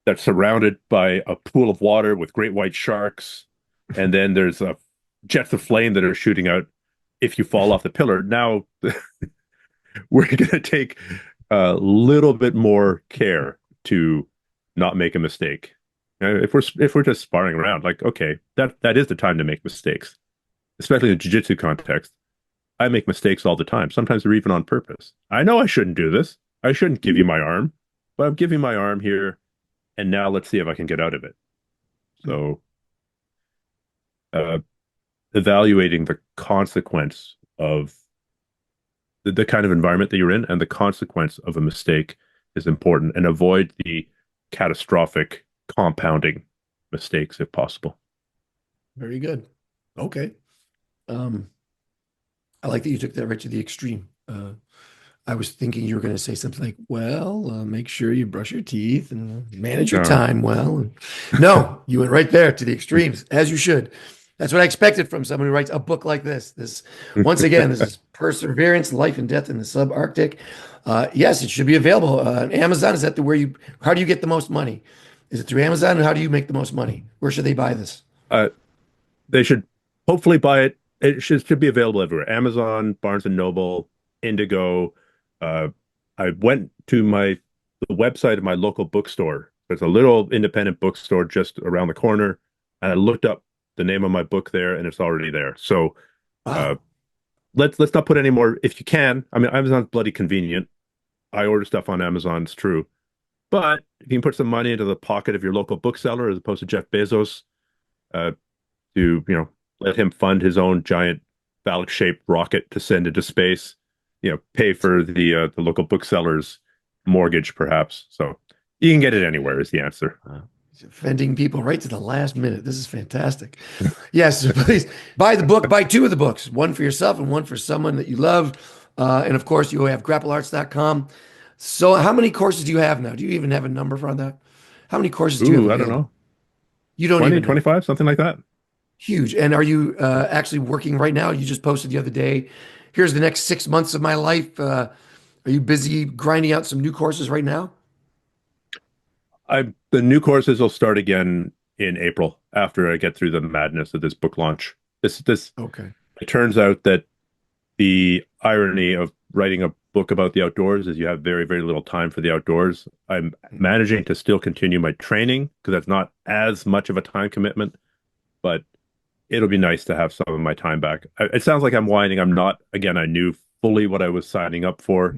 that's surrounded by a pool of water with great white sharks, and then there's jets of flame that are shooting out if you fall off the pillar. Now we're going to take a little bit more care to not make a mistake. If we're just sparring around, like okay, that is the time to make mistakes, especially in the jiu-jitsu context. I make mistakes all the time. Sometimes they're even on purpose. I know I shouldn't do this. I shouldn't give you my arm, but I'm giving my arm here, and now let's see if I can get out of it. Mm. So, uh, evaluating the consequence of the kind of environment that you're in and the consequence of a mistake is important, and avoid the catastrophic compounding mistakes if possible. Very good. Okay. Um, I like that you took that right to the extreme. I was thinking you were going to say something like, well, make sure you brush your teeth and manage your Uh, time well. And no, you went right there to the extremes, as you should. That's what I expected from someone who writes a book like this. Once again, this is Perseverance, Life and Death in the Subarctic. Yes, it should be available on Amazon. Is that how do you get the most money? Is it through Amazon? How do you make the most money? Where should they buy this? uh, they should hopefully buy it. It should be available everywhere. Amazon, Barnes and Noble, Indigo. Uh, I went to the website of my local bookstore. There's a little independent bookstore just around the corner, and I looked up the name of my book there, and it's already there. So uh, Wow. let's not put any more. If you can, I mean, Amazon's bloody convenient. I order stuff on Amazon. It's true, but if you can put some money into the pocket of your local bookseller as opposed to Jeff Bezos, uh, to let him fund his own giant phallic-shaped rocket to send into space, pay for the local bookseller's mortgage perhaps. So you can get it anywhere is the answer. He's offending people right to the last minute. This is fantastic. Yes, please buy the book, buy two of the books, one for yourself and one for someone that you love. And of course, you have grapplearts.com. So, how many courses do you have now? Do you even have a number for that? How many courses do you have Ooh, I don't available? know. You don't 20, even know. 25, something like that. Huge. And are you actually working right now? You just posted the other day. Here's the next 6 months of my life. Are you busy grinding out some new courses right now? I The new courses will start again in April after I get through the madness of this book launch. This Okay. It turns out that the irony of writing a book about the outdoors is you have very, very little time for the outdoors. I'm managing to still continue my training because that's not as much of a time commitment, but it'll be nice to have some of my time back. It sounds like I'm whining. I'm not. Again, I knew fully what I was signing up for,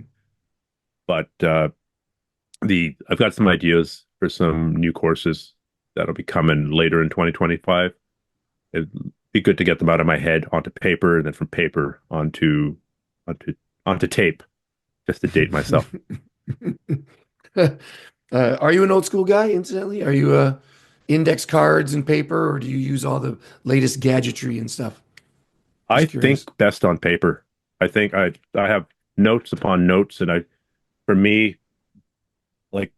but the I've got some ideas for some new courses that'll be coming later in 2025. It'd be good to get them out of my head onto paper and then from paper onto onto tape, just to date myself. Are you an old school guy, incidentally? Are you index cards and paper, or do you use all the latest gadgetry and stuff? I Just curious. think best on paper. I think I have notes upon notes, and for me, like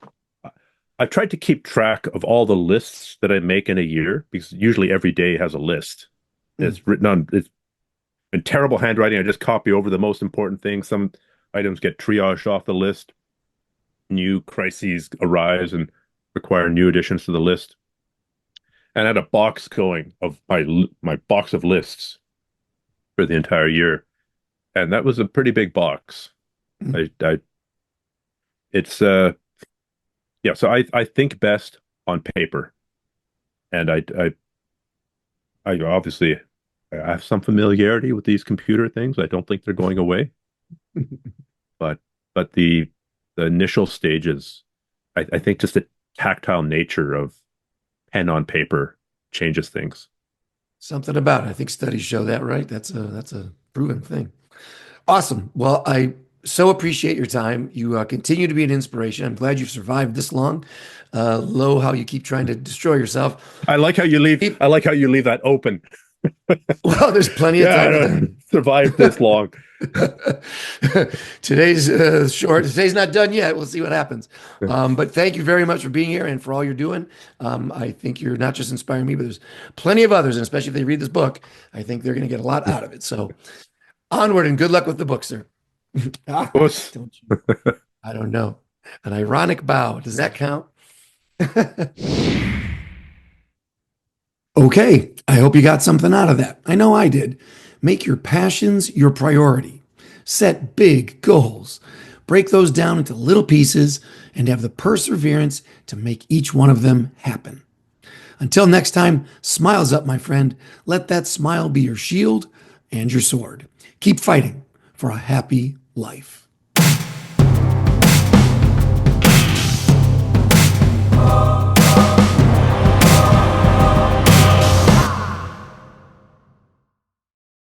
I've tried to keep track of all the lists that I make in a year because usually every day has a list. Mm. It's in terrible handwriting. I just copy over the most important things. Some items get triaged off the list. New crises arise and require new additions to the list. And I had a box going of my box of lists for the entire year, and that was a pretty big box. Mm. I it's yeah. So I think best on paper, and I I obviously I have some familiarity with these computer things. I don't think they're going away, but but the initial stages, I think just the tactile nature of pen on paper changes things. Something about it. I think studies show that, right? That's a proven thing. Awesome. Well, I so appreciate your time. You continue to be an inspiration. I'm glad you've survived this long. Lo, how you keep trying to destroy yourself. I like how you leave. Keep, I like how you leave that open. well, there's plenty of Yeah, I time for don't that. survive this long. Today's short. Today's not done yet. We'll see what happens. But thank you very much for being here and for all you're doing. I think you're not just inspiring me, but there's plenty of others, and especially if they read this book, I think they're going to get a lot out of it. So onward and good luck with the book, sir. Don't you? I don't know. An ironic bow. Does that count? Okay, I hope you got something out of that. I know I did. Make your passions your priority. Set big goals. Break those down into little pieces and have the perseverance to make each one of them happen. Until next time, smiles up, my friend. Let that smile be your shield and your sword. Keep fighting for a happy life.